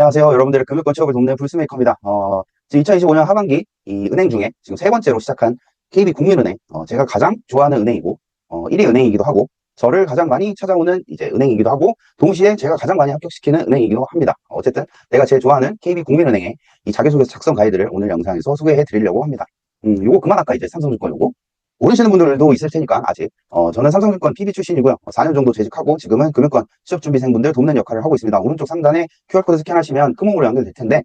안녕하세요. 여러분들의 금융권 취업을 돕는 불스메이커입니다. 지금 2025년 하반기 이 은행 중에 지금 세 번째로 시작한 KB국민은행, 제가 가장 좋아하는 은행이고, 1위 은행이기도 하고, 저를 가장 많이 찾아오는 이제 은행이기도 하고, 동시에 제가 가장 많이 합격시키는 은행이기도 합니다. 어쨌든 내가 제일 좋아하는 KB국민은행의 이 자기소개서 작성 가이드를 오늘 영상에서 소개해 드리려고 합니다. 요거 그만할까 이제 삼성증권 요거. 모르시는 분들도 있을 테니까 아직 저는 삼성증권 PB 출신이고요. 4년 정도 재직하고 지금은 금융권 취업준비생분들 돕는 역할을 하고 있습니다. 오른쪽 상단에 QR코드 스캔하시면 크몽으로 연결될 텐데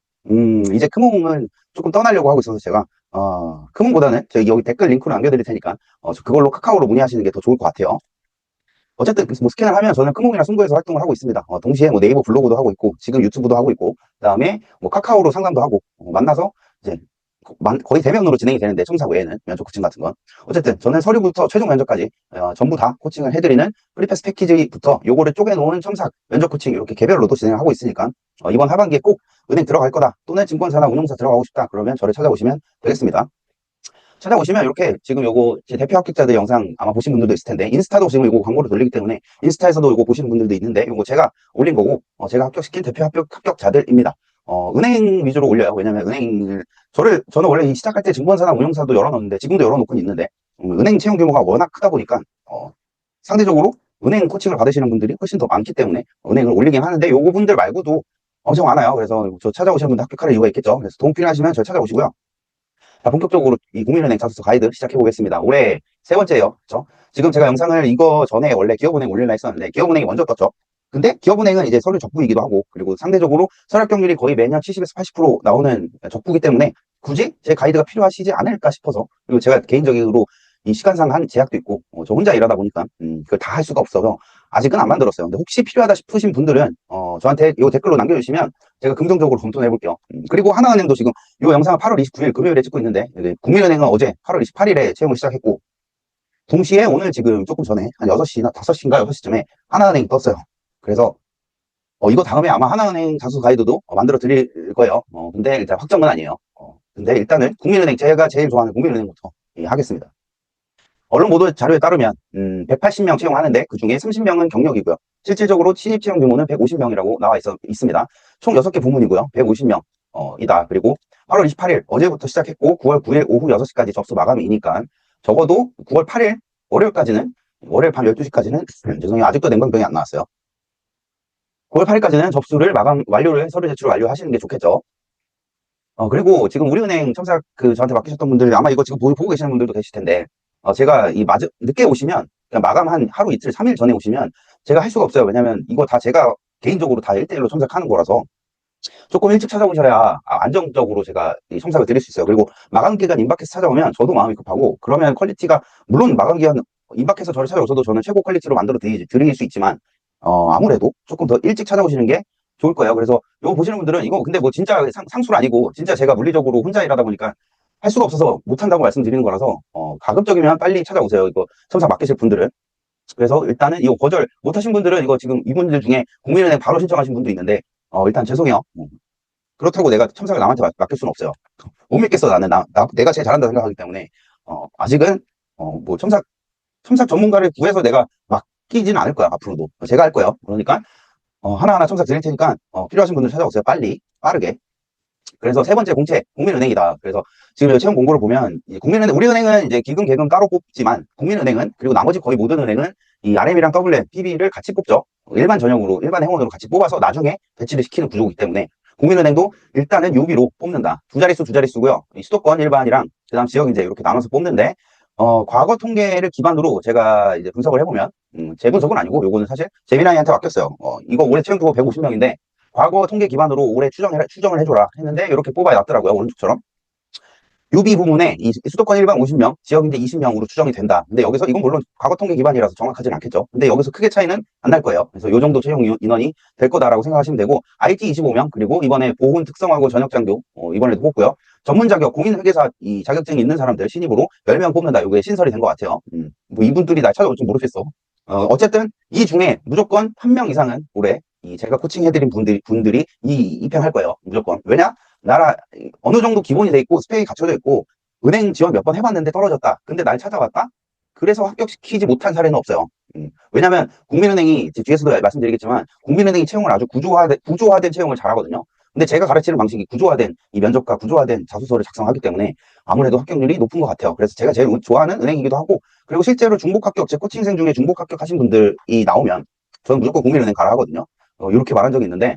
이제 크몽은 조금 떠나려고 하고 있어서 제가 크몽보다는 저희 여기 댓글 링크로 남겨드릴 테니까 그걸로 카카오로 문의하시는 게 더 좋을 것 같아요. 어쨌든 뭐 스캔을 하면 저는 크몽이나 송도에서 활동을 하고 있습니다. 동시에 뭐 네이버 블로그도 하고 있고 지금 유튜브도 하고 있고 그다음에 뭐 카카오로 상담도 하고 만나서 이제 거의 대면으로 진행이 되는데 첨삭 외에는 면접 코칭 같은 건 어쨌든 저는 서류부터 최종 면접까지 전부 다 코칭을 해드리는 프리패스 패키지부터 요거를 쪼개놓은 첨삭 면접 코칭 이렇게 개별로도 진행을 하고 있으니까 이번 하반기에 꼭 은행 들어갈 거다 또는 증권사나 운용사 들어가고 싶다 그러면 저를 찾아오시면 되겠습니다. 찾아오시면 이렇게 지금 요거 제 대표 합격자들 영상 아마 보신 분들도 있을 텐데 인스타도 지금 요거 광고를 돌리기 때문에 인스타에서도 요거 보시는 분들도 있는데 요거 제가 올린 거고 제가 합격시킨 대표 합격자들입니다. 은행 위주로 올려요. 왜냐면 저는 원래 이 시작할 때 증권사나 운용사도 열어놓는데 지금도 열어놓고 있는데 은행 채용 규모가 워낙 크다 보니까 상대적으로 은행 코칭을 받으시는 분들이 훨씬 더 많기 때문에 은행을 올리긴 하는데 요거 분들 말고도 엄청 많아요. 그래서 저 찾아오시는 분들 합격할 이유가 있겠죠. 그래서 도움 필요하시면 저 찾아오시고요. 자, 본격적으로 이 국민은행 자소서 가이드 시작해 보겠습니다. 올해 세 번째예요. 그렇죠? 지금 제가 영상을 이거 전에 원래 기업은행 올릴라 했었는데 기업은행이 먼저 떴죠. 근데 기업은행은 이제 서류 적부이기도 하고 그리고 상대적으로 설합격률이 거의 매년 70에서 80% 나오는 적부기 때문에 굳이 제 가이드가 필요하시지 않을까 싶어서 그리고 제가 개인적으로 이 시간상 한 제약도 있고 저 혼자 일하다 보니까 그걸 다 할 수가 없어서 아직은 안 만들었어요. 근데 혹시 필요하다 싶으신 분들은 저한테 이 댓글로 남겨주시면 제가 긍정적으로 검토해 볼게요. 그리고 하나은행도 지금 이 영상을 8월 29일 금요일에 찍고 있는데 국민은행은 어제 8월 28일에 채용을 시작했고 동시에 오늘 지금 조금 전에 한 6시나 5시인가 6시쯤에 하나은행이 떴어요. 그래서 이거 다음에 아마 하나은행 자소서 가이드도 만들어 드릴 거예요. 근데 일단 확정은 아니에요. 근데 일단은 국민은행 제가 제일 좋아하는 국민은행부터 하겠습니다. 언론 보도 자료에 따르면 180명 채용하는데 그중에 30명은 경력이고요. 실질적으로 신입 채용 규모는 150명이라고 나와 있습니다. 총 6개 부문이고요. 150명 이다. 그리고 8월 28일 어제부터 시작했고 9월 9일 오후 6시까지 접수 마감이니까 적어도 9월 8일 월요일까지는 월요일 밤 12시까지는 죄송해요. 아직도 냉방병이 안 나왔어요. 9월 8일까지는 접수를 완료를 서류 제출을 완료하시는 게 좋겠죠. 그리고 지금 우리은행 첨삭 저한테 맡기셨던 분들 아마 이거 지금 보고 계시는 분들도 계실 텐데 제가 늦게 오시면 그냥 마감 한 하루 이틀 3일 전에 오시면 제가 할 수가 없어요. 왜냐면 이거 다 제가 개인적으로 다 1대1로 첨삭하는 거라서 조금 일찍 찾아오셔야 안정적으로 제가 이 첨삭을 드릴 수 있어요. 그리고 마감 기간 임박해서 찾아오면 저도 마음이 급하고 그러면 퀄리티가 물론 마감 기간 임박해서 저를 찾아오셔도 저는 최고 퀄리티로 만들어 드릴 수 있지만 아무래도 조금 더 일찍 찾아오시는 게 좋을 거예요. 그래서 이거 보시는 분들은 이거 근데 뭐 진짜 상술 아니고 진짜 제가 물리적으로 혼자 일하다 보니까 할 수가 없어서 못한다고 말씀드리는 거라서 가급적이면 빨리 찾아오세요. 이거 첨삭 맡기실 분들은. 그래서 일단은 이거 거절 못하신 분들은 이거 지금 이분들 중에 국민은행 바로 신청하신 분도 있는데 일단 죄송해요. 그렇다고 내가 첨삭을 남한테 맡길 수는 없어요. 못 믿겠어 나는 내가 제일 잘한다 생각하기 때문에 아직은 뭐 첨삭 전문가를 구해서 내가 맡기지는 않을 거야 앞으로도 제가 할 거예요. 그러니까 하나하나 첨삭 드릴 테니까 필요하신 분들 찾아오세요. 빨리 빠르게. 그래서 세 번째 공채 국민은행이다. 그래서 지금 채용 공고를 보면 우리은행은 이제 기금 계금 따로 뽑지만 국민은행은 그리고 나머지 거의 모든 은행은 이 RM이랑 WM, PB를 같이 뽑죠. 일반 전형으로 일반 회원으로 같이 뽑아서 나중에 배치를 시키는 구조이기 때문에 국민은행도 일단은 요비로 뽑는다. 두 자릿수고요. 수도권 일반이랑 그다음 지역 이제 이렇게 나눠서 뽑는데 과거 통계를 기반으로 제가 이제 분석을 해보면 제 분석은 아니고 요거는 사실 재민아이한테 맡겼어요. 이거 올해 채용 규모 150명인데 과거 통계 기반으로 올해 추정을 해줘라 했는데 이렇게 뽑아놨더라고요. 오른쪽처럼. 유비 부문에 이 수도권 일반 50명, 지역인데 20명으로 추정이 된다. 근데 여기서 이건 물론 과거 통계 기반이라서 정확하진 않겠죠. 근데 여기서 크게 차이는 안 날 거예요. 그래서 요 정도 채용 인원이 될 거다라고 생각하시면 되고 IT 25명 그리고 이번에 보훈 특성화고 전역장교 이번에도 뽑고요. 전문 자격 공인회계사 이 자격증이 있는 사람들 신입으로 10명 뽑는다. 이게 신설이 된 것 같아요. 뭐 이분들이 날 찾아올지 모르겠어. 어쨌든 이 중에 무조건 한 명 이상은 올해 이 제가 코칭해드린 분들이 입행할 거예요. 무조건. 왜냐? 어느 정도 기본이 돼 있고 스펙이 갖춰져 있고 은행 지원 몇 번 해봤는데 떨어졌다. 근데 날 찾아왔다? 그래서 합격시키지 못한 사례는 없어요. 왜냐면 국민은행이 뒤에서도 말씀드리겠지만 국민은행이 채용을 아주 구조화된 채용을 잘하거든요. 근데 제가 가르치는 방식이 구조화된 이 면접과 구조화된 자소서를 작성하기 때문에 아무래도 합격률이 높은 것 같아요. 그래서 제가 제일 좋아하는 은행이기도 하고, 그리고 실제로 중복 합격, 제 코칭생 중에 중복 합격하신 분들이 나오면 저는 무조건 국민은행 가라 하거든요. 이렇게 말한 적이 있는데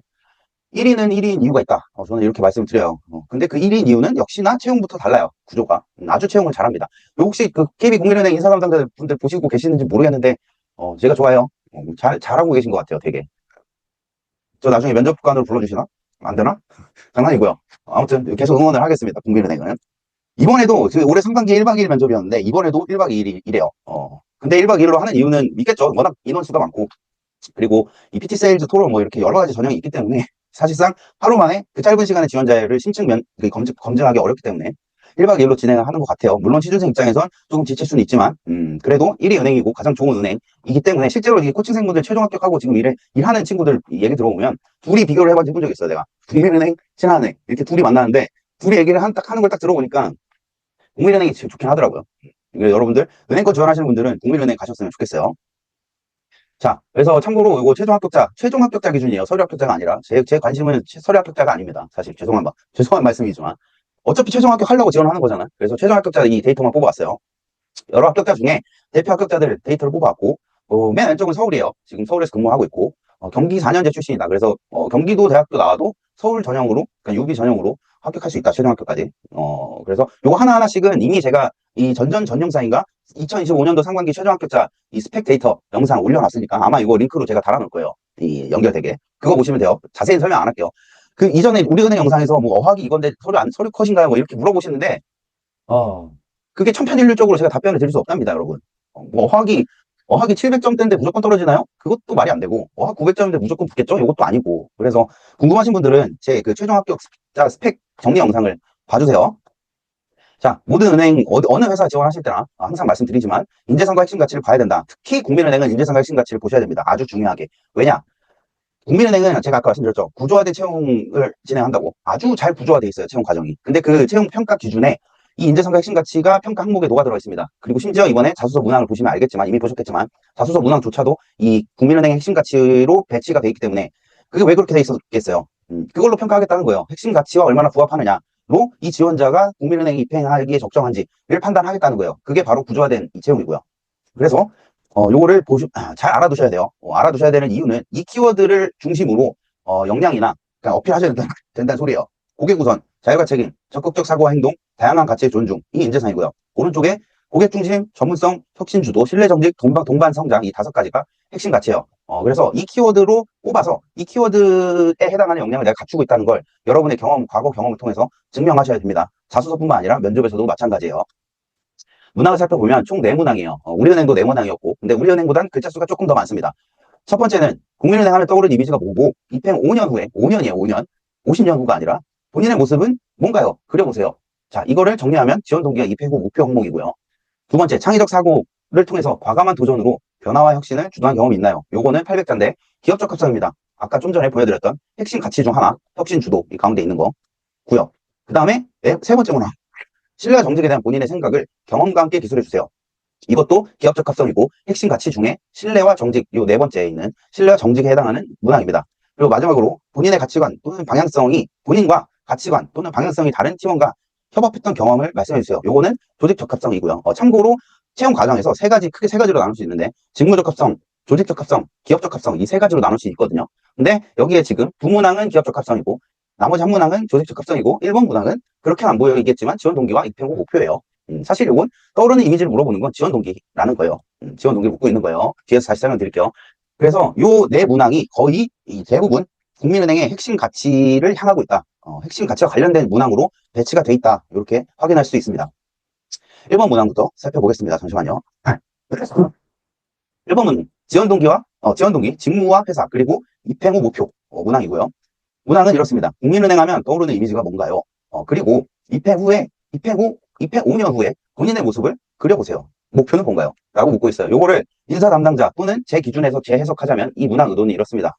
1위는 1위인 이유가 있다. 저는 이렇게 말씀을 드려요. 근데 그 1위인 이유는 역시나 채용부터 달라요. 구조가. 아주 채용을 잘합니다. 혹시 그 KB 국민은행 인사 담당자 분들 보시고 계시는지 모르겠는데 제가 좋아요. 잘하고 계신 것 같아요. 되게. 저 나중에 면접관으로 불러주시나? 안 되나? 장난이고요. 아무튼 계속 응원을 하겠습니다. 국민은행은. 이번에도 올해 상반기 1박 2일 면접이었는데 이번에도 1박 2일이래요. 근데 1박 2일로 하는 이유는 믿겠죠. 워낙 인원수가 많고, 그리고 이 PT 세일즈 토론 뭐 이렇게 여러 가지 전형이 있기 때문에 사실상 하루 만에 그 짧은 시간에 지원자를 검증하기 어렵기 때문에 1박 2일로 진행을 하는 것 같아요. 물론 취준생 입장에선 조금 지칠 수는 있지만 그래도 1위 은행이고 가장 좋은 은행이기 때문에 실제로 이 코칭생분들 최종 합격하고 지금 일하는 친구들 얘기 들어보면 둘이 비교를 해본 적이 있어요. 내가 국민은행, 신한은행 이렇게 둘이 만나는데 둘이 얘기를 딱 하는 걸 딱 들어보니까 국민은행이 좋긴 하더라고요. 여러분들 은행권 지원하시는 분들은 국민은행 가셨으면 좋겠어요. 자, 그래서 참고로 이거 최종 합격자 기준이에요. 서류 합격자가 아니라. 제 관심은 서류 합격자가 아닙니다. 사실 죄송한 말씀이지만. 어차피 최종 합격하려고 지원하는 거잖아요. 그래서 최종 합격자 이 데이터만 뽑아왔어요. 여러 합격자 중에 대표 합격자들 데이터를 뽑아왔고, 맨 왼쪽은 서울이에요. 지금 서울에서 근무하고 있고, 경기 4년제 출신이다. 그래서, 경기도 대학교 나와도 서울 전형으로, 그러니까 UB 전형으로 합격할 수 있다. 최종 합격까지. 그래서 요거 하나하나씩은 이미 제가 이 전 영상인가? 2025년도 상반기 최종 합격자 이 스펙 데이터 영상 올려놨으니까 아마 이거 링크로 제가 달아놓을 거예요. 이 연결되게. 그거 보시면 돼요. 자세히 설명 안 할게요. 그 이전에 우리은행 영상에서 뭐 어학이 이건데 서류 컷인가요? 뭐 이렇게 물어보시는데, 그게 천편일률적으로 제가 답변을 드릴 수 없답니다, 여러분. 뭐 어학이 700점대인데 무조건 떨어지나요? 그것도 말이 안 되고, 어학 900점인데 무조건 붙겠죠? 이것도 아니고. 그래서 궁금하신 분들은 제 그 최종 합격자 스펙 정리 영상을 봐주세요. 자, 모든 은행, 어느 회사 지원하실 때나 항상 말씀드리지만 인재상과 핵심 가치를 봐야 된다. 특히 국민은행은 인재상과 핵심 가치를 보셔야 됩니다. 아주 중요하게. 왜냐? 국민은행은 제가 아까 말씀드렸죠. 구조화된 채용을 진행한다고. 아주 잘 구조화되어 있어요. 채용 과정이. 근데 그 채용 평가 기준에 이 인재상과 핵심 가치가 평가 항목에 녹아들어 있습니다. 그리고 심지어 이번에 자소서 문항을 보시면 알겠지만, 이미 보셨겠지만, 자소서 문항조차도 이 국민은행의 핵심 가치로 배치가 돼 있기 때문에 그게 왜 그렇게 돼 있었겠어요? 그걸로 평가하겠다는 거예요. 핵심 가치와 얼마나 부합하느냐로 이 지원자가 국민은행에 입행하기에 적정한지를 판단하겠다는 거예요. 그게 바로 구조화된 이 채용이고요. 그래서 요거를 잘 알아두셔야 돼요. 알아두셔야 되는 이유는 이 키워드를 중심으로 역량이나 그러니까 어필하셔야 된다는 소리예요. 고객 우선, 자율과 책임, 적극적 사고와 행동, 다양한 가치의 존중, 이 인재상이고요. 오른쪽에 고객 중심, 전문성, 혁신 주도, 신뢰 정직, 동반 성장, 이 5가지가 핵심 가치예요. 그래서 이 키워드로 뽑아서 이 키워드에 해당하는 역량을 내가 갖추고 있다는 걸 여러분의 과거 경험을 통해서 증명하셔야 됩니다. 자소서뿐만 아니라 면접에서도 마찬가지예요. 문항을 살펴보면 총 4문항이에요. 우리은행도 4문항이었고, 근데 우리은행보단 글자 수가 조금 더 많습니다. 첫 번째는 국민은행 하면 떠오르는 이미지가 뭐고, 입행 5년 후에, 5년이에요, 5년. 50년 후가 아니라 본인의 모습은 뭔가요? 그려보세요. 자, 이거를 정리하면 지원 동기가 입행 후 목표 항목이고요. 두 번째, 창의적 사고를 통해서 과감한 도전으로 변화와 혁신을 주도한 경험이 있나요? 요거는 800자인데 기업적 합성입니다. 아까 좀 전에 보여드렸던 핵심 가치 중 하나, 혁신 주도, 이 가운데 있는 거고요. 그 다음에 세 번째 문항, 신뢰와 정직에 대한 본인의 생각을 경험과 함께 기술해주세요. 이것도 기업적 합성이고 핵심 가치 중에 신뢰와 정직, 요 네 번째에 있는 신뢰와 정직에 해당하는 문항입니다. 그리고 마지막으로 본인의 가치관 또는 방향성이 본인과 가치관 또는 방향성이 다른 팀원과 협업했던 경험을 말씀해주세요. 요거는 조직적 합성이고요. 참고로 채용 과정에서 크게 세 가지로 나눌 수 있는데 직무적 합성, 조직적 합성, 기업적 합성 이 세 가지로 나눌 수 있거든요. 근데 여기에 지금 두 문항은 기업적 합성이고 나머지 한 문항은 조직적 합성이고 1번 문항은 그렇게는 안 보이겠지만 지원 동기와 입행 후 목표예요. 사실 이건 떠오르는 이미지를 물어보는 건 지원 동기라는 거예요. 지원 동기 묻고 있는 거예요. 뒤에서 다시 설명드릴게요. 그래서 요 네 문항이 거의 대부분 국민은행의 핵심 가치를 향하고 있다. 핵심 가치와 관련된 문항으로 배치가 돼 있다. 이렇게 확인할 수 있습니다. 1번 문항부터 살펴보겠습니다. 잠시만요. 1번은 지원 동기, 직무와 회사, 그리고 입행 후 목표 문항이고요. 문항은 이렇습니다. 국민은행 하면 떠오르는 이미지가 뭔가요? 그리고 입행 5년 후에 본인의 모습을 그려보세요. 목표는 뭔가요? 라고 묻고 있어요. 요거를 인사 담당자 또는 제 기준에서 재해석하자면 이 문항 의도는 이렇습니다.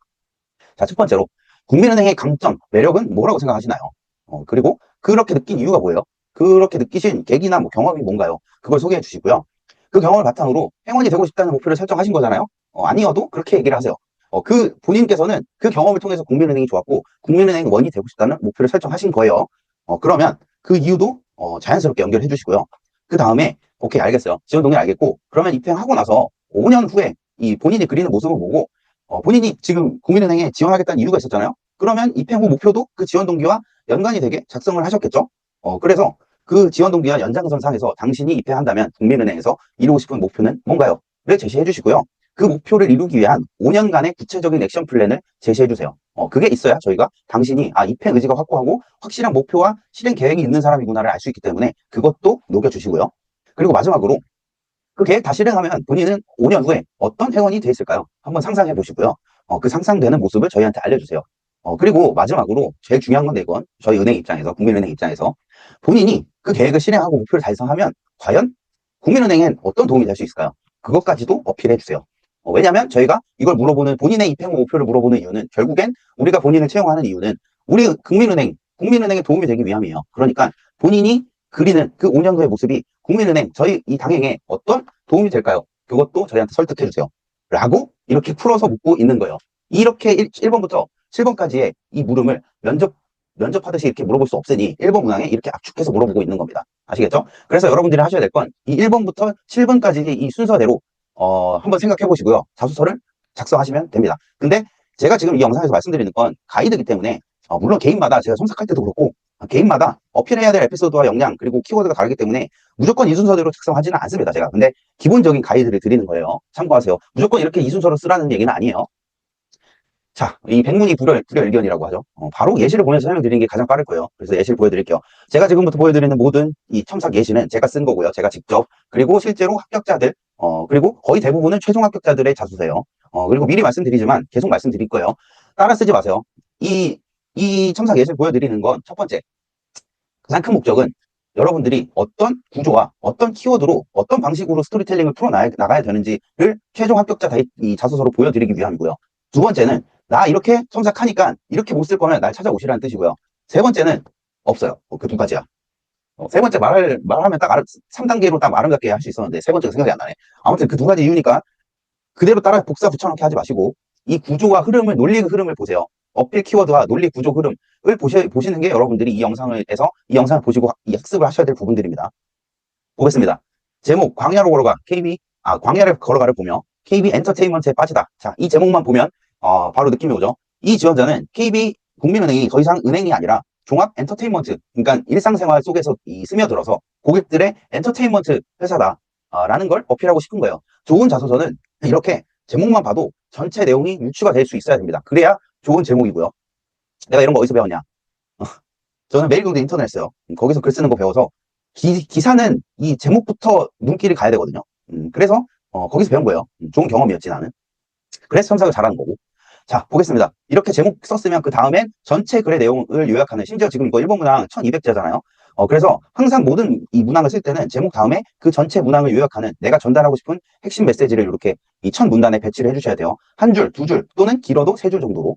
자, 첫 번째로 국민은행의 강점, 매력은 뭐라고 생각하시나요? 그리고 그렇게 느낀 이유가 뭐예요? 그렇게 느끼신 계기나 뭐 경험이 뭔가요? 그걸 소개해 주시고요. 그 경험을 바탕으로 행원이 되고 싶다는 목표를 설정하신 거잖아요. 아니어도 그렇게 얘기를 하세요. 그 본인께서는 그 경험을 통해서 국민은행이 좋았고 국민은행 원이 되고 싶다는 목표를 설정하신 거예요. 그러면 그 이유도 자연스럽게 연결해 주시고요. 그 다음에 오케이 알겠어요. 지원 동의 알겠고 그러면 입행하고 나서 5년 후에 이 본인이 그리는 모습을 보고 본인이 지금 국민은행에 지원하겠다는 이유가 있었잖아요. 그러면 입행 후 목표도 그 지원 동기와 연관이 되게 작성을 하셨겠죠. 그래서 그 지원 동기와 연장선상에서 당신이 입행한다면 국민은행에서 이루고 싶은 목표는 뭔가요? 를 제시해 주시고요. 그 목표를 이루기 위한 5년간의 구체적인 액션 플랜을 제시해 주세요. 그게 있어야 저희가 당신이 입행 의지가 확고하고 확실한 목표와 실행 계획이 있는 사람이구나를 알 수 있기 때문에 그것도 녹여주시고요. 그리고 마지막으로 그 계획 다 실행하면 본인은 5년 후에 어떤 회원이 돼 있을까요? 한번 상상해 보시고요. 그 상상되는 모습을 저희한테 알려주세요. 그리고 마지막으로 제일 중요한 건데 이건 저희 은행 입장에서 국민은행 입장에서 본인이 그 계획을 실행하고 목표를 달성하면 과연 국민은행엔 어떤 도움이 될 수 있을까요? 그것까지도 어필해 주세요. 왜냐하면 저희가 이걸 물어보는 본인의 입행 후 목표를 물어보는 이유는 결국엔 우리가 본인을 채용하는 이유는 우리 국민은행에 도움이 되기 위함이에요. 그러니까 본인이 그리는 그 5년 후의 모습이 국민은행, 저희 이 당행에 어떤 도움이 될까요? 그것도 저희한테 설득해 주세요. 라고 이렇게 풀어서 묻고 있는 거예요. 이렇게 1번부터 7번까지의 이 물음을 면접하듯이 이렇게 물어볼 수 없으니 1번 문항에 이렇게 압축해서 물어보고 있는 겁니다. 아시겠죠? 그래서 여러분들이 하셔야 될 건 이 1번부터 7번까지 이 순서대로 한번 생각해 보시고요. 자소서를 작성하시면 됩니다. 근데 제가 지금 이 영상에서 말씀드리는 건 가이드이기 때문에 물론 개인마다 제가 첨삭할 때도 그렇고 개인마다 어필해야 될 에피소드와 역량 그리고 키워드가 다르기 때문에 무조건 이 순서대로 작성하지는 않습니다. 제가 근데 기본적인 가이드를 드리는 거예요. 참고하세요. 무조건 이렇게 이 순서로 쓰라는 얘기는 아니에요. 자, 이 백문이 불여일견이라고 하죠. 바로 예시를 보면서 설명드리는 게 가장 빠를 거예요. 그래서 예시를 보여드릴게요. 제가 지금부터 보여드리는 모든 이 첨삭 예시는 제가 쓴 거고요. 제가 직접. 그리고 실제로 합격자들, 그리고 거의 대부분은 최종 합격자들의 자소서예요. 그리고 미리 말씀드리지만 계속 말씀드릴 거예요. 따라 쓰지 마세요. 이 첨삭 예시를 보여드리는 건 첫 번째, 가장 큰 목적은 여러분들이 어떤 구조와 어떤 키워드로 어떤 방식으로 스토리텔링을 풀어나가야 되는지를 최종 합격자 이 자소서로 보여드리기 위함이고요. 두 번째는 나 이렇게 첨삭하니까 이렇게 못 쓸 거면 날 찾아오시라는 뜻이고요. 세 번째는 없어요. 그 두 가지야. 세 번째 말하면 딱 3단계로 딱 아름답게 할 수 있었는데 세 번째가 생각이 안 나네. 아무튼 그 두 가지 이유니까 그대로 따라 복사 붙여넣기 하지 마시고 이 구조와 흐름을, 논리 흐름을 보세요. 어필 키워드와 논리 구조 흐름을 보시는 게 여러분들이 이 영상을 보시고 학습을 하셔야 될 부분들입니다. 보겠습니다. 제목, 광야로 걸어가, 광야를 걸어가를 보며 KB 엔터테인먼트에 빠지다. 자, 이 제목만 보면, 바로 느낌이 오죠? 이 지원자는 KB 국민은행이 더 이상 은행이 아니라 종합 엔터테인먼트, 그러니까 일상생활 속에서 스며들어서 고객들의 엔터테인먼트 회사다. 라는 걸 어필하고 싶은 거예요. 좋은 자소서는 이렇게 제목만 봐도 전체 내용이 유추가 될 수 있어야 됩니다. 그래야 좋은 제목이고요. 내가 이런 거 어디서 배웠냐? 저는 매일경제 인터넷 했어요. 거기서 글 쓰는 거 배워서 기사는 이 제목부터 눈길이 가야 되거든요. 그래서 거기서 배운 거예요. 좋은 경험이었지 나는. 그래서 첨삭을 잘하는 거고. 자, 보겠습니다. 이렇게 제목 썼으면 그 다음엔 전체 글의 내용을 요약하는, 심지어 지금 이거 1번 문항 1200자잖아요. 그래서 항상 모든 이 문항을 쓸 때는 제목 다음에 그 전체 문항을 요약하는 내가 전달하고 싶은 핵심 메시지를 이렇게 이 첫 문단에 배치를 해주셔야 돼요. 한 줄, 두 줄, 또는 길어도 세 줄 정도로.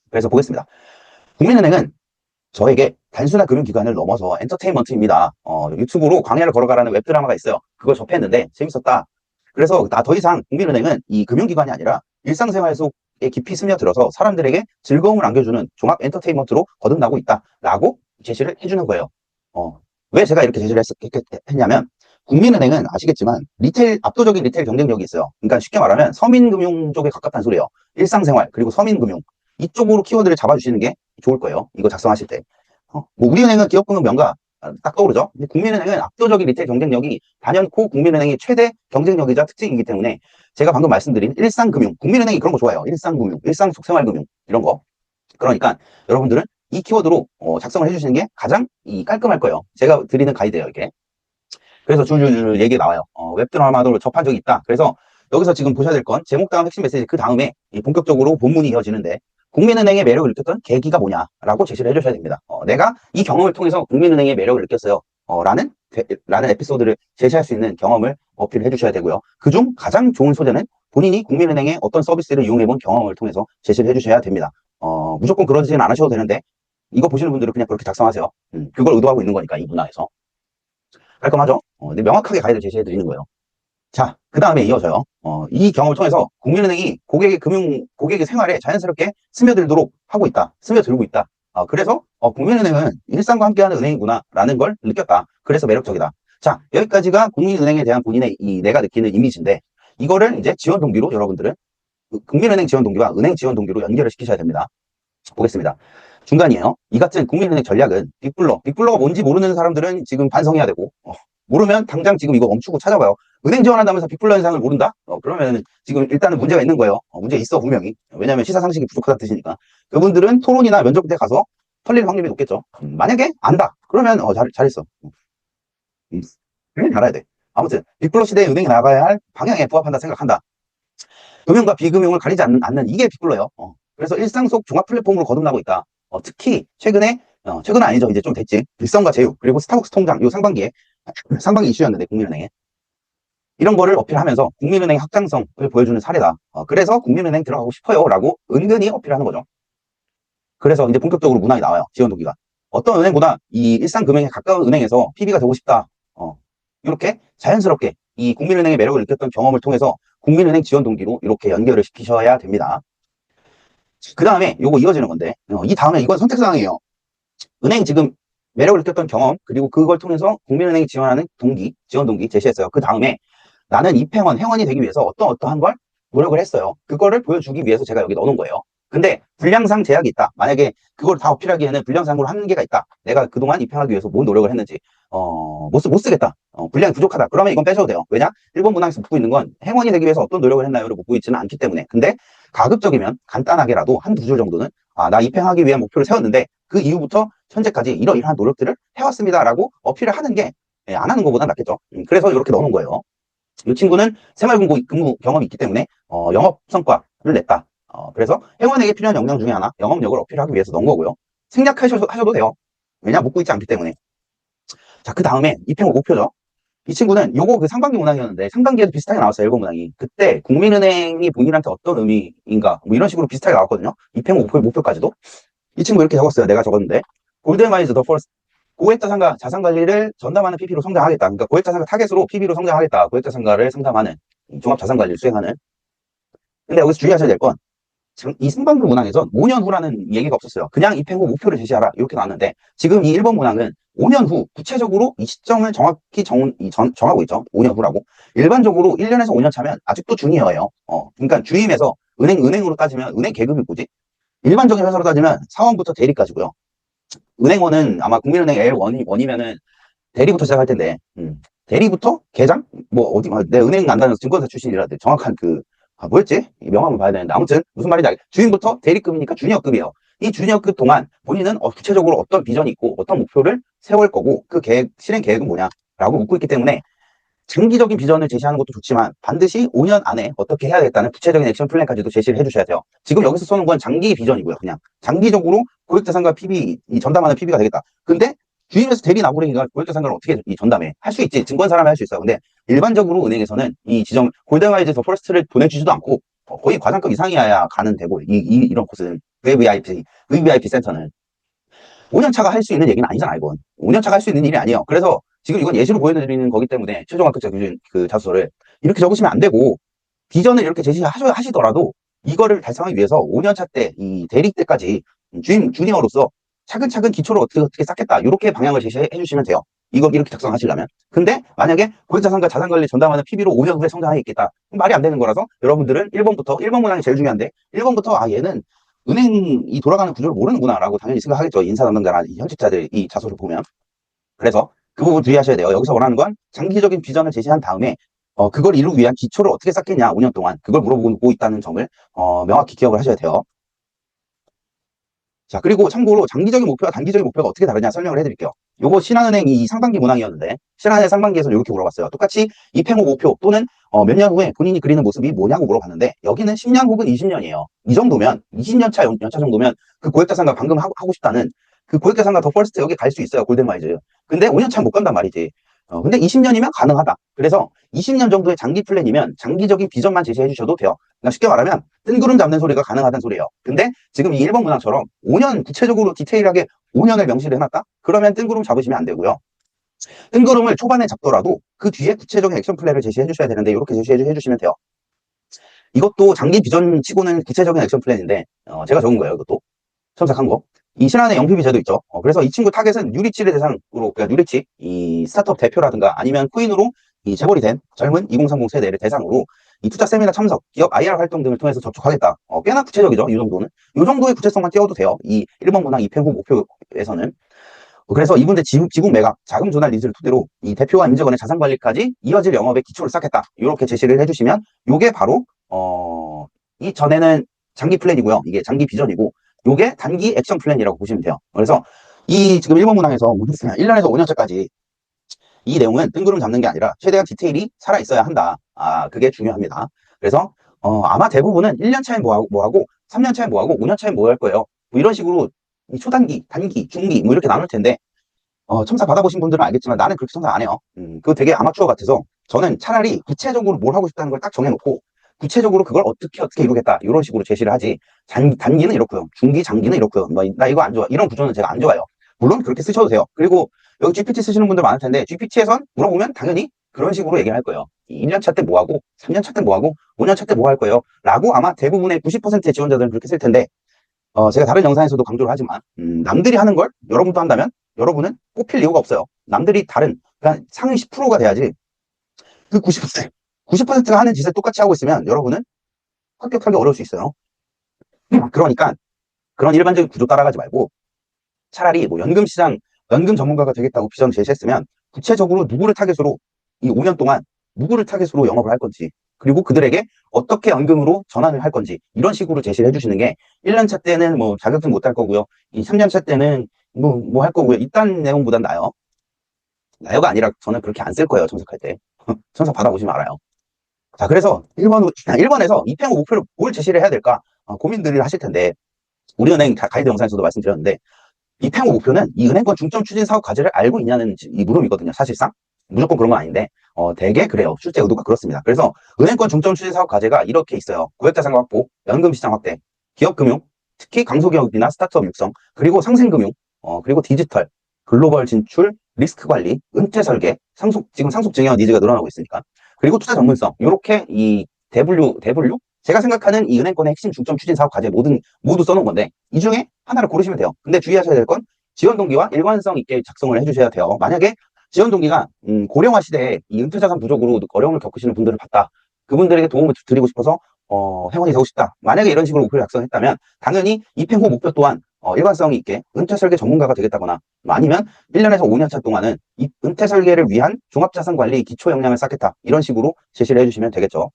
그래서 보겠습니다. 국민은행은 저에게 단순한 금융기관을 넘어서 엔터테인먼트입니다. 유튜브로 광야를 걸어가라는 웹드라마가 있어요. 그걸 접했는데 재밌었다. 그래서 나 더 이상 국민은행은 이 금융기관이 아니라 일상생활 속에 깊이 스며들어서 사람들에게 즐거움을 안겨주는 종합 엔터테인먼트로 거듭나고 있다라고 제시를 해주는 거예요. 왜 제가 이렇게 제시를 했냐면 국민은행은 아시겠지만 압도적인 리테일 경쟁력이 있어요. 그러니까 쉽게 말하면 서민금융 쪽에 가깝다는 소리예요. 일상생활 그리고 서민금융 이쪽으로 키워드를 잡아주시는 게 좋을 거예요. 이거 작성하실 때. 뭐 우리은행은 기업금융 명가 딱 떠오르죠. 근데 국민은행은 압도적인 리테일 경쟁력이 단연코 국민은행의 최대 경쟁력이자 특징이기 때문에 제가 방금 말씀드린 일상금융, 국민은행이 그런 거 좋아해요. 일상금융, 일상 생활금융 이런 거. 그러니까 여러분들은 이 키워드로 작성을 해주시는 게 가장 깔끔할 거예요. 제가 드리는 가이드예요, 이게. 그래서 줄줄줄 얘기 나와요. 웹드라마도 접한 적이 있다. 그래서 여기서 지금 보셔야 될 건 제목 다음 핵심 메시지 그 다음에 본격적으로 본문이 이어지는데 국민은행의 매력을 느꼈던 계기가 뭐냐라고 제시를 해주셔야 됩니다. 내가 이 경험을 통해서 국민은행의 매력을 느꼈어요. 라는 에피소드를 제시할 수 있는 경험을 어필을 해주셔야 되고요. 그중 가장 좋은 소재는 본인이 국민은행의 어떤 서비스를 이용해본 경험을 통해서 제시를 해주셔야 됩니다. 무조건 그러지는 않으셔도 되는데 이거 보시는 분들은 그냥 그렇게 작성하세요. 그걸 의도하고 있는 거니까 이 문화에서. 깔끔하죠? 근데 명확하게 가이드 제시해 드리는 거예요. 자, 그 다음에 이어져요. 이 경험을 통해서 국민은행이 고객의 생활에 자연스럽게 스며들도록 하고 있다. 스며들고 있다. 그래서 국민은행은 일상과 함께하는 은행이구나 라는 걸 느꼈다. 그래서 매력적이다. 자, 여기까지가 국민은행에 대한 본인의 내가 느끼는 이미지인데, 이거를 이제 지원 동기로 여러분들은 국민은행 지원 동기와 은행 지원 동기로 연결을 시키셔야 됩니다. 보겠습니다. 중간이에요. 이 같은 국민은행 전략은 빅블러가 뭔지 모르는 사람들은 지금 반성해야 되고, 모르면 당장 지금 이거 멈추고 찾아봐요. 은행 지원한다면서 빅블러 현상을 모른다? 그러면 지금 일단은 문제가 있는 거예요. 문제 있어, 분명히. 왜냐하면 시사상식이 부족하다는 뜻이니까. 그분들은 토론이나 면접 때 가서 털릴 확률이 높겠죠. 만약에 안다. 그러면 잘했어. 그냥 알아야 돼. 아무튼 빅블러 시대의 은행이 나가야 할 방향에 부합한다 생각한다. 금융과 비금융을 가리지 않는 이게 빅블러예요. 그래서 일상 속 종합 플랫폼으로 거듭나고 있다. 특히 최근은 아니죠. 이제 좀 됐지. 일성과 제휴, 그리고 스타벅스 통장, 요 상반기 이슈였는데, 국민은행에. 이런 거를 어필하면서 국민은행의 확장성을 보여주는 사례다. 그래서 국민은행 들어가고 싶어요. 라고 은근히 어필하는 거죠. 그래서 이제 본격적으로 문항이 나와요. 지원 동기가. 어떤 은행보다 이 일상 금융에 가까운 은행에서 PB가 되고 싶다. 이렇게 자연스럽게 이 국민은행의 매력을 느꼈던 경험을 통해서 국민은행 지원 동기로 이렇게 연결을 시키셔야 됩니다. 그 다음에 요거 이어지는 건데, 이 다음에 이건 선택사항이에요. 은행 지금 매력을 느꼈던 경험, 그리고 그걸 통해서 국민은행이 지원하는 지원 동기 제시했어요. 그 다음에 나는 회원이 되기 위해서 어떠한 걸 노력을 했어요. 그거를 보여주기 위해서 제가 여기 넣어놓은 거예요. 근데 분량상 제약이 있다. 만약에 그걸 다 어필하기에는 분량상으로 한계가 있다. 내가 그동안 입행하기 위해서 뭔 노력을 했는지 못 쓰겠다. 분량이 부족하다. 그러면 이건 빼셔도 돼요. 왜냐? 1번 문항에서 묻고 있는 건 회원이 되기 위해서 어떤 노력을 했나요를 묻고 있지는 않기 때문에. 근데 가급적이면 간단하게라도 한두 줄 정도는 나 입행하기 위한 목표를 세웠는데 그 이후부터 현재까지 이러이러한 노력들을 해왔습니다라고 어필을 하는 게 안 하는 것보다 낫겠죠. 그래서 이렇게 넣어놓은 거예요. 이 친구는 생활근무 경험이 있기 때문에 영업 성과를 냈다. 그래서 회원에게 필요한 역량 중에 하나, 영업력을 어필하기 위해서 넣은 거고요. 생략하셔도 돼요. 왜냐? 묻고 있지 않기 때문에. 자, 그 다음에 입행후 목표죠. 이 친구는 요거 그 상반기 문항이었는데 상반기에도 비슷하게 나왔어요. 1번 문항이. 그때 국민은행이 본인한테 어떤 의미인가 뭐 이런 식으로 비슷하게 나왔거든요. 입행후 목표까지도. 이 친구 이렇게 적었어요. 내가 적었는데 골드마이즈 더 퍼스트 고액자산가 자산관리를 전담하는 PP로 성장하겠다. 그러니까 고액자산가 타겟으로 PB로 성장하겠다. 고액자산가를 상담하는 종합자산관리를 수행하는. 근데 여기서 주의하셔야 될 건 이 상반기 문항에서 5년 후라는 얘기가 없었어요. 그냥 입행 후 목표를 제시하라 이렇게 나왔는데 지금 이 1번 문항은 5년 후 구체적으로 이 시점을 정확히 정하고 있죠. 5년 후라고. 일반적으로 1년에서 5년 차면 아직도 주니어예요. 그러니까 주임에서 은행으로 따지면 은행 계급이 뭐지? 일반적인 회사로 따지면 사원부터 대리까지고요. 은행원은 아마 국민은행 L1이면은 대리부터 시작할 텐데, 대리부터 계장? 내 은행 안 다녀서 증권사 출신이라 정확한 뭐였지? 명함을 봐야 되는데, 아무튼 무슨 말인지 알겠죠? 주임부터 대리급이니까 주니어급이에요. 이 주니어급 동안 본인은 구체적으로 어떤 비전이 있고 어떤 목표를 세울 거고 그 실행 계획은 뭐냐라고 묻고 있기 때문에 장기적인 비전을 제시하는 것도 좋지만 반드시 5년 안에 어떻게 해야겠다는 구체적인 액션 플랜까지도 제시를 해주셔야 돼요. 지금 여기서 써놓은 건 장기 비전이고요. 그냥 장기적으로 고액자산가 PB, 전담하는 PB가 되겠다. 근데 주임에서 대리 나부랭이가 고액자산가를 어떻게 전담해? 할 수 있지. 증권사라면 할 수 있어요. 근데 일반적으로 은행에서는 이 골드마이즈 더 퍼스트를 보내주지도 않고 거의 과장급 이상이어야 가는 되고 이런 곳은 VVIP 센터는 5년 차가 할 수 있는 얘기는 아니잖아, 이건. 5년 차가 할 수 있는 일이 아니에요. 그래서 지금 이건 예시로 보여드리는 거기 때문에 최종 합격자 기준 자소서를 이렇게 적으시면 안 되고 비전을 이렇게 제시하시더라도 이거를 달성하기 위해서 5년 차 때 이 대리 때까지 주니어로서 차근차근 기초를 어떻게 쌓겠다 이렇게 방향을 제시해 주시면 돼요. 이걸 이렇게 작성하시려면. 근데 만약에 고액자산가 자산관리 전담하는 PB로 5년 후에 성장하겠다. 말이 안 되는 거라서 여러분들은 1번 문항이 제일 중요한데 1번부터 얘는 은행이 돌아가는 구조를 모르는구나 라고 당연히 생각하겠죠. 인사 담당자나 현직자들 이 자소를 보면. 그래서 그 부분 주의하셔야 돼요. 여기서 원하는 건 장기적인 비전을 제시한 다음에 그걸 이루기 위한 기초를 어떻게 쌓겠냐 5년 동안 그걸 물어보고 있다는 점을 명확히 기억을 하셔야 돼요. 자, 그리고 참고로 장기적인 목표와 단기적인 목표가 어떻게 다르냐 설명을 해드릴게요. 요거 신한은행 이 상반기 문항이었는데 신한은행 상반기에서 이렇게 물어봤어요. 똑같이 입행 후 목표 또는 몇 년 후에 본인이 그리는 모습이 뭐냐고 물어봤는데 여기는 10년 혹은 20년이에요. 이 정도면 20년 차 연차 정도면 그 고액자산가 방금 하고 싶다는 그 고액자산가 더 퍼스트 여기 갈 수 있어요. 골든마이즈. 근데 5년 차 못 간단 말이지. 근데 20년이면 가능하다. 그래서 20년 정도의 장기 플랜이면 장기적인 비전만 제시해 주셔도 돼요. 그러니까 쉽게 말하면 뜬구름 잡는 소리가 가능하다는 소리예요. 근데 지금 이 1번 문항처럼 5년 구체적으로 디테일하게 5년을 명시를 해놨다? 그러면 뜬구름 잡으시면 안 되고요. 뜬구름을 초반에 잡더라도 그 뒤에 구체적인 액션 플랜을 제시해 주셔야 되는데 이렇게 제시해 주시면 돼요. 이것도 장기 비전 치고는 구체적인 액션 플랜인데 제가 적은 거예요. 이것도 첨삭한 거. 이 신한의 영피비제도 있죠. 그래서 이 친구 타겟은 유리치를 대상으로, 그러니까 유리치, 이 스타트업 대표라든가 아니면 코인으로 이 재벌이 된 젊은 2030 세대를 대상으로 이 투자 세미나 참석, 기업 IR 활동 등을 통해서 접촉하겠다. 꽤나 구체적이죠. 이 정도는. 이 정도의 구체성만 띄워도 돼요. 이 1번 문항 2편구 목표에서는. 그래서 이분들 지분 매각, 자금 조달 니즈를 토대로 이 대표와 임직원의 자산 관리까지 이어질 영업의 기초를 쌓겠다. 이렇게 제시를 해주시면 요게 바로 이 전에는 장기 플랜이고요. 이게 장기 비전이고 요게 단기 액션 플랜이라고 보시면 돼요. 그래서 이 지금 1번 문항에서 1년에서 5년째까지 이 내용은 뜬구름 잡는 게 아니라 최대한 디테일이 살아있어야 한다. 그게 중요합니다. 그래서 아마 대부분은 1년 차에 뭐 하고 3년 차에 뭐 하고 5년 차에 뭐 할 거예요. 뭐 이런 식으로 초단기, 단기, 중기 뭐 이렇게 나눌 텐데 첨삭 받아보신 분들은 알겠지만 나는 그렇게 첨삭 안 해요. 그거 되게 아마추어 같아서 저는 차라리 구체적으로 뭘 하고 싶다는 걸 딱 정해놓고 구체적으로 그걸 어떻게 이루겠다 이런 식으로 제시를 하지. 단기는 이렇고요. 중기, 장기는 이렇고요. 뭐, 나 이거 안 좋아. 이런 구조는 제가 안 좋아요. 물론 그렇게 쓰셔도 돼요. 그리고 여기 GPT 쓰시는 분들 많을 텐데 GPT에선 물어보면 당연히 그런 식으로 얘기를 할 거예요. 1년 차 때 뭐 하고 3년 차 때 뭐 하고 5년 차 때 뭐 할 거예요. 라고 아마 대부분의 90%의 지원자들은 그렇게 쓸 텐데 제가 다른 영상에서도 강조를 하지만 남들이 하는 걸 여러분도 한다면 여러분은 뽑힐 이유가 없어요. 남들이 그냥 상위 10%가 돼야지 그 90%가 하는 짓을 똑같이 하고 있으면 여러분은 합격하기 어려울 수 있어요. 그러니까 그런 일반적인 구조 따라가지 말고 차라리 뭐 연금 전문가가 되겠다고 비전 제시했으면 구체적으로 누구를 타겟으로 이 5년 동안 누구를 타겟으로 영업을 할 건지 그리고 그들에게 어떻게 연금으로 전환을 할 건지 이런 식으로 제시를 해주시는 게 1년 차 때는 뭐 자격증 못 할 거고요. 이 3년 차 때는 뭐 할 거고요. 이딴 내용보단 나요. 나요가 아니라 저는 그렇게 안 쓸 거예요. 첨삭할 때. 첨삭 받아보시면 알아요. 자, 그래서 1번에서 입행후 목표를 뭘 제시를 해야 될까 고민들을 하실 텐데 우리은행 가이드 영상에서도 말씀드렸는데 입행후 목표는 이 은행권 중점 추진 사업 과제를 알고 있냐는 이 물음이거든요. 사실상 무조건 그런 건 아닌데 되게 그래요. 실제 의도가 그렇습니다. 그래서 은행권 중점 추진 사업 과제가 이렇게 있어요. 고액자산 확보, 연금 시장 확대, 기업금융, 특히 강소기업이나 스타트업 육성, 그리고 상생금융, 그리고 디지털, 글로벌 진출, 리스크 관리, 은퇴 설계, 지금 상속 증여 니즈가 늘어나고 있으니까. 그리고 투자 전문성, 이렇게 이 대분류? 제가 생각하는 이 은행권의 핵심 중점 추진 사업 과제 모두 써놓은 건데, 이 중에 하나를 고르시면 돼요. 근데 주의하셔야 될 건 지원 동기와 일관성 있게 작성을 해주셔야 돼요. 만약에 지원 동기가 고령화 시대에 이 은퇴자산 부족으로 어려움을 겪으시는 분들을 봤다. 그분들에게 도움을 드리고 싶어서 회원이 되고 싶다. 만약에 이런 식으로 목표를 작성했다면 당연히 입행 후 목표 또한 일관성이 있게 은퇴 설계 전문가가 되겠다거나 아니면 1년에서 5년 차 동안은 이 은퇴 설계를 위한 종합자산 관리 기초 역량을 쌓겠다. 이런 식으로 제시를 해주시면 되겠죠.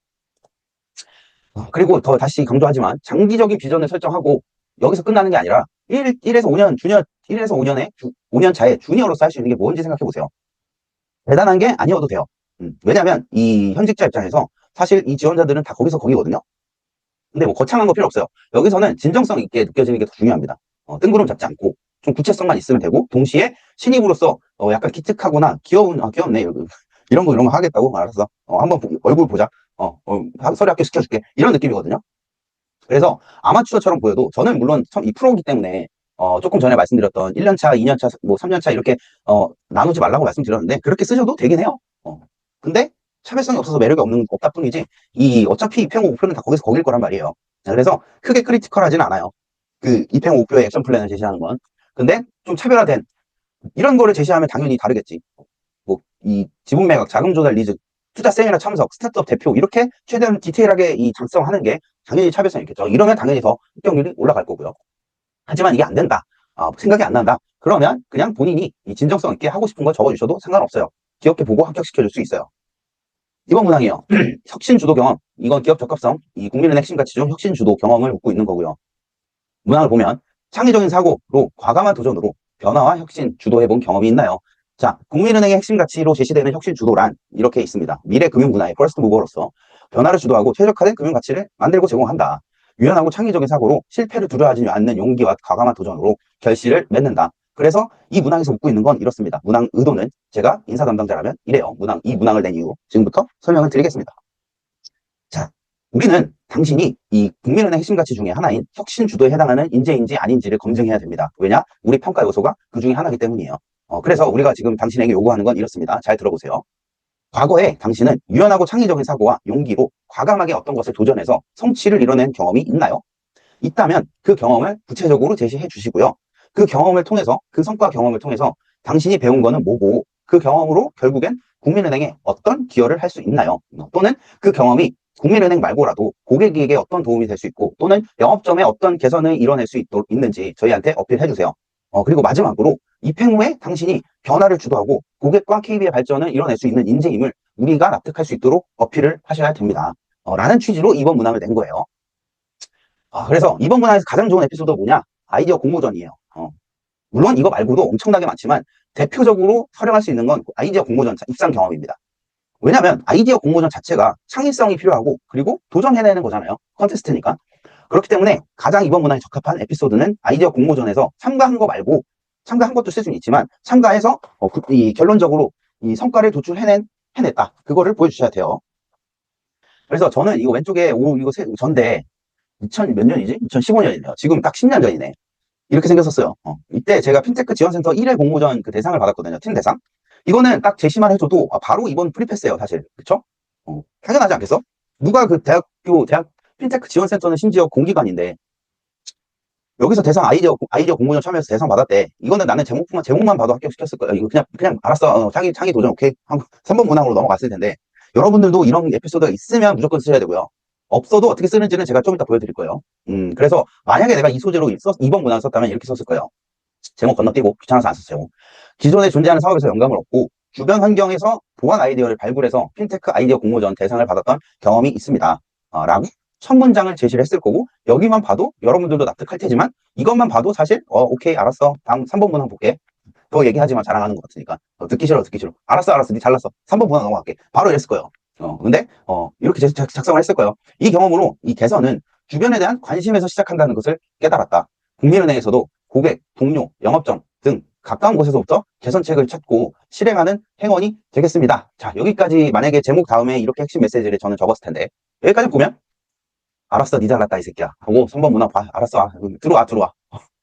그리고 더 다시 강조하지만 장기적인 비전을 설정하고 여기서 끝나는 게 아니라 1에서 5년에 5년 차에 주니어로서 할 수 있는 게 뭔지 생각해 보세요. 대단한 게 아니어도 돼요. 왜냐하면 이 현직자 입장에서 사실 이 지원자들은 다 거기서 거기거든요. 근데 뭐 거창한 거 필요 없어요. 여기서는 진정성 있게 느껴지는 게 더 중요합니다. 뜬구름 잡지 않고 좀 구체성만 있으면 되고 동시에 신입으로서 약간 기특하거나 귀엽네 이런 거 하겠다고 알았어. 한번 얼굴 보자. 서류 합격 시켜줄게. 이런 느낌이거든요. 그래서 아마추어처럼 보여도 저는 물론 이 프로이기 때문에 조금 전에 말씀드렸던 1년차, 2년차, 뭐 3년차 이렇게 나누지 말라고 말씀드렸는데 그렇게 쓰셔도 되긴 해요. 근데 차별성이 없어서 매력이 없다 뿐이지 어차피 입행후 목표는 다 거기서 거길 거란 말이에요. 그래서 크게 크리티컬하지는 않아요. 그 입행후 목표의 액션 플랜을 제시하는 건. 근데 좀 차별화된 이런 거를 제시하면 당연히 다르겠지. 뭐 이 지분 매각, 자금 조달 니즈, 투자 세미나 참석, 스타트업 대표 이렇게 최대한 디테일하게 이 작성하는 게 당연히 차별성이 있겠죠. 이러면 당연히 더 합격률이 올라갈 거고요. 하지만 이게 안 된다. 생각이 안 난다. 그러면 그냥 본인이 이 진정성 있게 하고 싶은 거 적어주셔도 상관없어요. 귀엽게 보고 합격시켜줄 수 있어요. 이번 문항이요. 혁신 주도 경험. 이건 기업 적합성. 이 국민은행 핵심 가치 중 혁신 주도 경험을 묻고 있는 거고요. 문항을 보면 창의적인 사고로 과감한 도전으로 변화와 혁신 주도해본 경험이 있나요? 자, 국민은행의 핵심 가치로 제시되는 혁신 주도란 이렇게 있습니다. 미래 금융 문화의 퍼스트 무버로서 변화를 주도하고 최적화된 금융 가치를 만들고 제공한다. 유연하고 창의적인 사고로 실패를 두려워하지 않는 용기와 과감한 도전으로 결실을 맺는다. 그래서 이 문항에서 묻고 있는 건 이렇습니다. 문항 의도는 제가 인사 담당자라면 이래요. 이 문항을 낸 이유 지금부터 설명을 드리겠습니다. 자, 우리는 당신이 이 국민은행 핵심 가치 중에 하나인 혁신 주도에 해당하는 인재인지 아닌지를 검증해야 됩니다. 왜냐? 우리 평가 요소가 그 중에 하나이기 때문이에요. 그래서 우리가 지금 당신에게 요구하는 건 이렇습니다. 잘 들어보세요. 과거에 당신은 유연하고 창의적인 사고와 용기로 과감하게 어떤 것을 도전해서 성취를 이뤄낸 경험이 있나요? 있다면 그 경험을 구체적으로 제시해 주시고요. 그 경험을 통해서, 그 성과 경험을 통해서 당신이 배운 거는 뭐고, 그 경험으로 결국엔 국민은행에 어떤 기여를 할 수 있나요? 또는 그 경험이 국민은행 말고라도 고객에게 어떤 도움이 될 수 있고, 또는 영업점에 어떤 개선을 이뤄낼 수 있는지 저희한테 어필해 주세요. 그리고 마지막으로 입행 후에 당신이 변화를 주도하고 고객과 KB의 발전을 이뤄낼 수 있는 인재임을 우리가 납득할 수 있도록 어필을 하셔야 됩니다. 라는 취지로 이번 문항을 낸 거예요. 그래서 이번 문항에서 가장 좋은 에피소드가 뭐냐? 아이디어 공모전이에요. 물론 이거 말고도 엄청나게 많지만 대표적으로 활용할 수 있는 건 아이디어 공모전 입상 경험입니다. 왜냐하면 아이디어 공모전 자체가 창의성이 필요하고 그리고 도전해내는 거잖아요. 컨테스트니까. 그렇기 때문에 가장 이번 문항에 적합한 에피소드는 아이디어 공모전에서 참가한 거 말고, 참가한 것도 쓸 수는 있지만 참가해서 결론적으로 이 성과를 해냈다. 그거를 보여주셔야 돼요. 그래서 저는 이거 왼쪽에 이거 전데 2000 몇 년이지? 2015년이네요. 지금 딱 10년 전이네. 이렇게 생겼었어요. 이때 제가 핀테크 지원센터 1회 공모전 그 대상을 받았거든요. 팀 대상. 이거는 딱 제시만 해줘도 바로 이번 프리패스예요, 사실. 그쵸? 당연하지 않겠어? 누가 그 대학 핀테크 지원센터는 심지어 공기관인데 여기서 대상 아이디어 공모전 참여해서 대상 받았대. 이거는 나는 제목만 봐도 합격시켰을 거야. 이거 그냥 알았어. 창의 도전 오케이. 3번 문항으로 넘어갔을 텐데 여러분들도 이런 에피소드가 있으면 무조건 쓰셔야 되고요. 없어도 어떻게 쓰는지는 제가 좀 이따 보여드릴 거예요. 그래서 만약에 내가 이 소재로 2번 문항 썼다면 이렇게 썼을 거예요. 제목 건너뛰고 귀찮아서 안 썼어요. 기존에 존재하는 사업에서 영감을 얻고 주변 환경에서 보완 아이디어를 발굴해서 핀테크 아이디어 공모전 대상을 받았던 경험이 있습니다. 라고 첫 문장을 제시를 했을 거고, 여기만 봐도 여러분들도 납득할 테지만 이것만 봐도 사실 오케이 알았어. 다음 3번 문항 볼게. 더 얘기하지만 자랑하는 것 같으니까 듣기 싫어. 알았어 니 잘났어. 3번 문항 넘어갈게. 바로 이랬을 거예요. 근데 이렇게 작성을 했을 거예요. 이 경험으로 이 개선은 주변에 대한 관심에서 시작한다는 것을 깨달았다. 국민은행에서도 고객, 동료, 영업점 등 가까운 곳에서부터 개선책을 찾고 실행하는 행원이 되겠습니다. 자, 여기까지 만약에 제목 다음에 이렇게 핵심 메시지를 저는 적었을 텐데 여기까지 보면 알았어, 니 잘났다 이 새끼야 하고 3번 문항 봐. 알았어, 들어와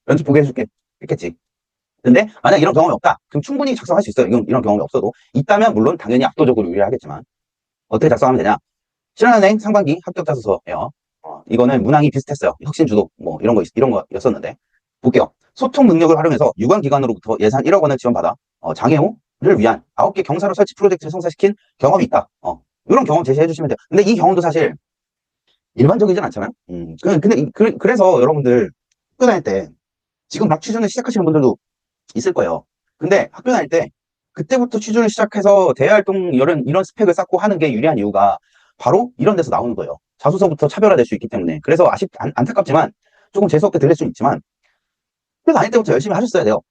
연습 보게 해줄게 했겠지. 근데 만약 이런 경험이 없다, 그럼 충분히 작성할 수 있어요. 이런 경험이 없어도. 있다면 물론 당연히 압도적으로 유리하겠지만 어떻게 작성하면 되냐? 신한은행 상반기 합격자 수서예요. 이거는 문항이 비슷했어요. 혁신주도 이런 거였었는데 볼게요. 소통 능력을 활용해서 유관기관으로부터 예산 1억 원을 지원받아 장애우를 위한 9개 경사로 설치 프로젝트를 성사시킨 경험이 있다. 이런 경험 제시해 주시면 돼요. 근데 이 경험도 사실 일반적이진 않잖아요. 근데 그래서 여러분들 학교 다닐 때 지금 막 취준을 시작하시는 분들도 있을 거예요. 근데 학교 다닐 때 그때부터 취준을 시작해서 대외활동 이런 스펙을 쌓고 하는 게 유리한 이유가 바로 이런 데서 나오는 거예요. 자소서부터 차별화될 수 있기 때문에. 그래서 안타깝지만 조금 재수없게 들릴 수 있지만 학교 다닐 때부터 열심히 하셨어야 돼요.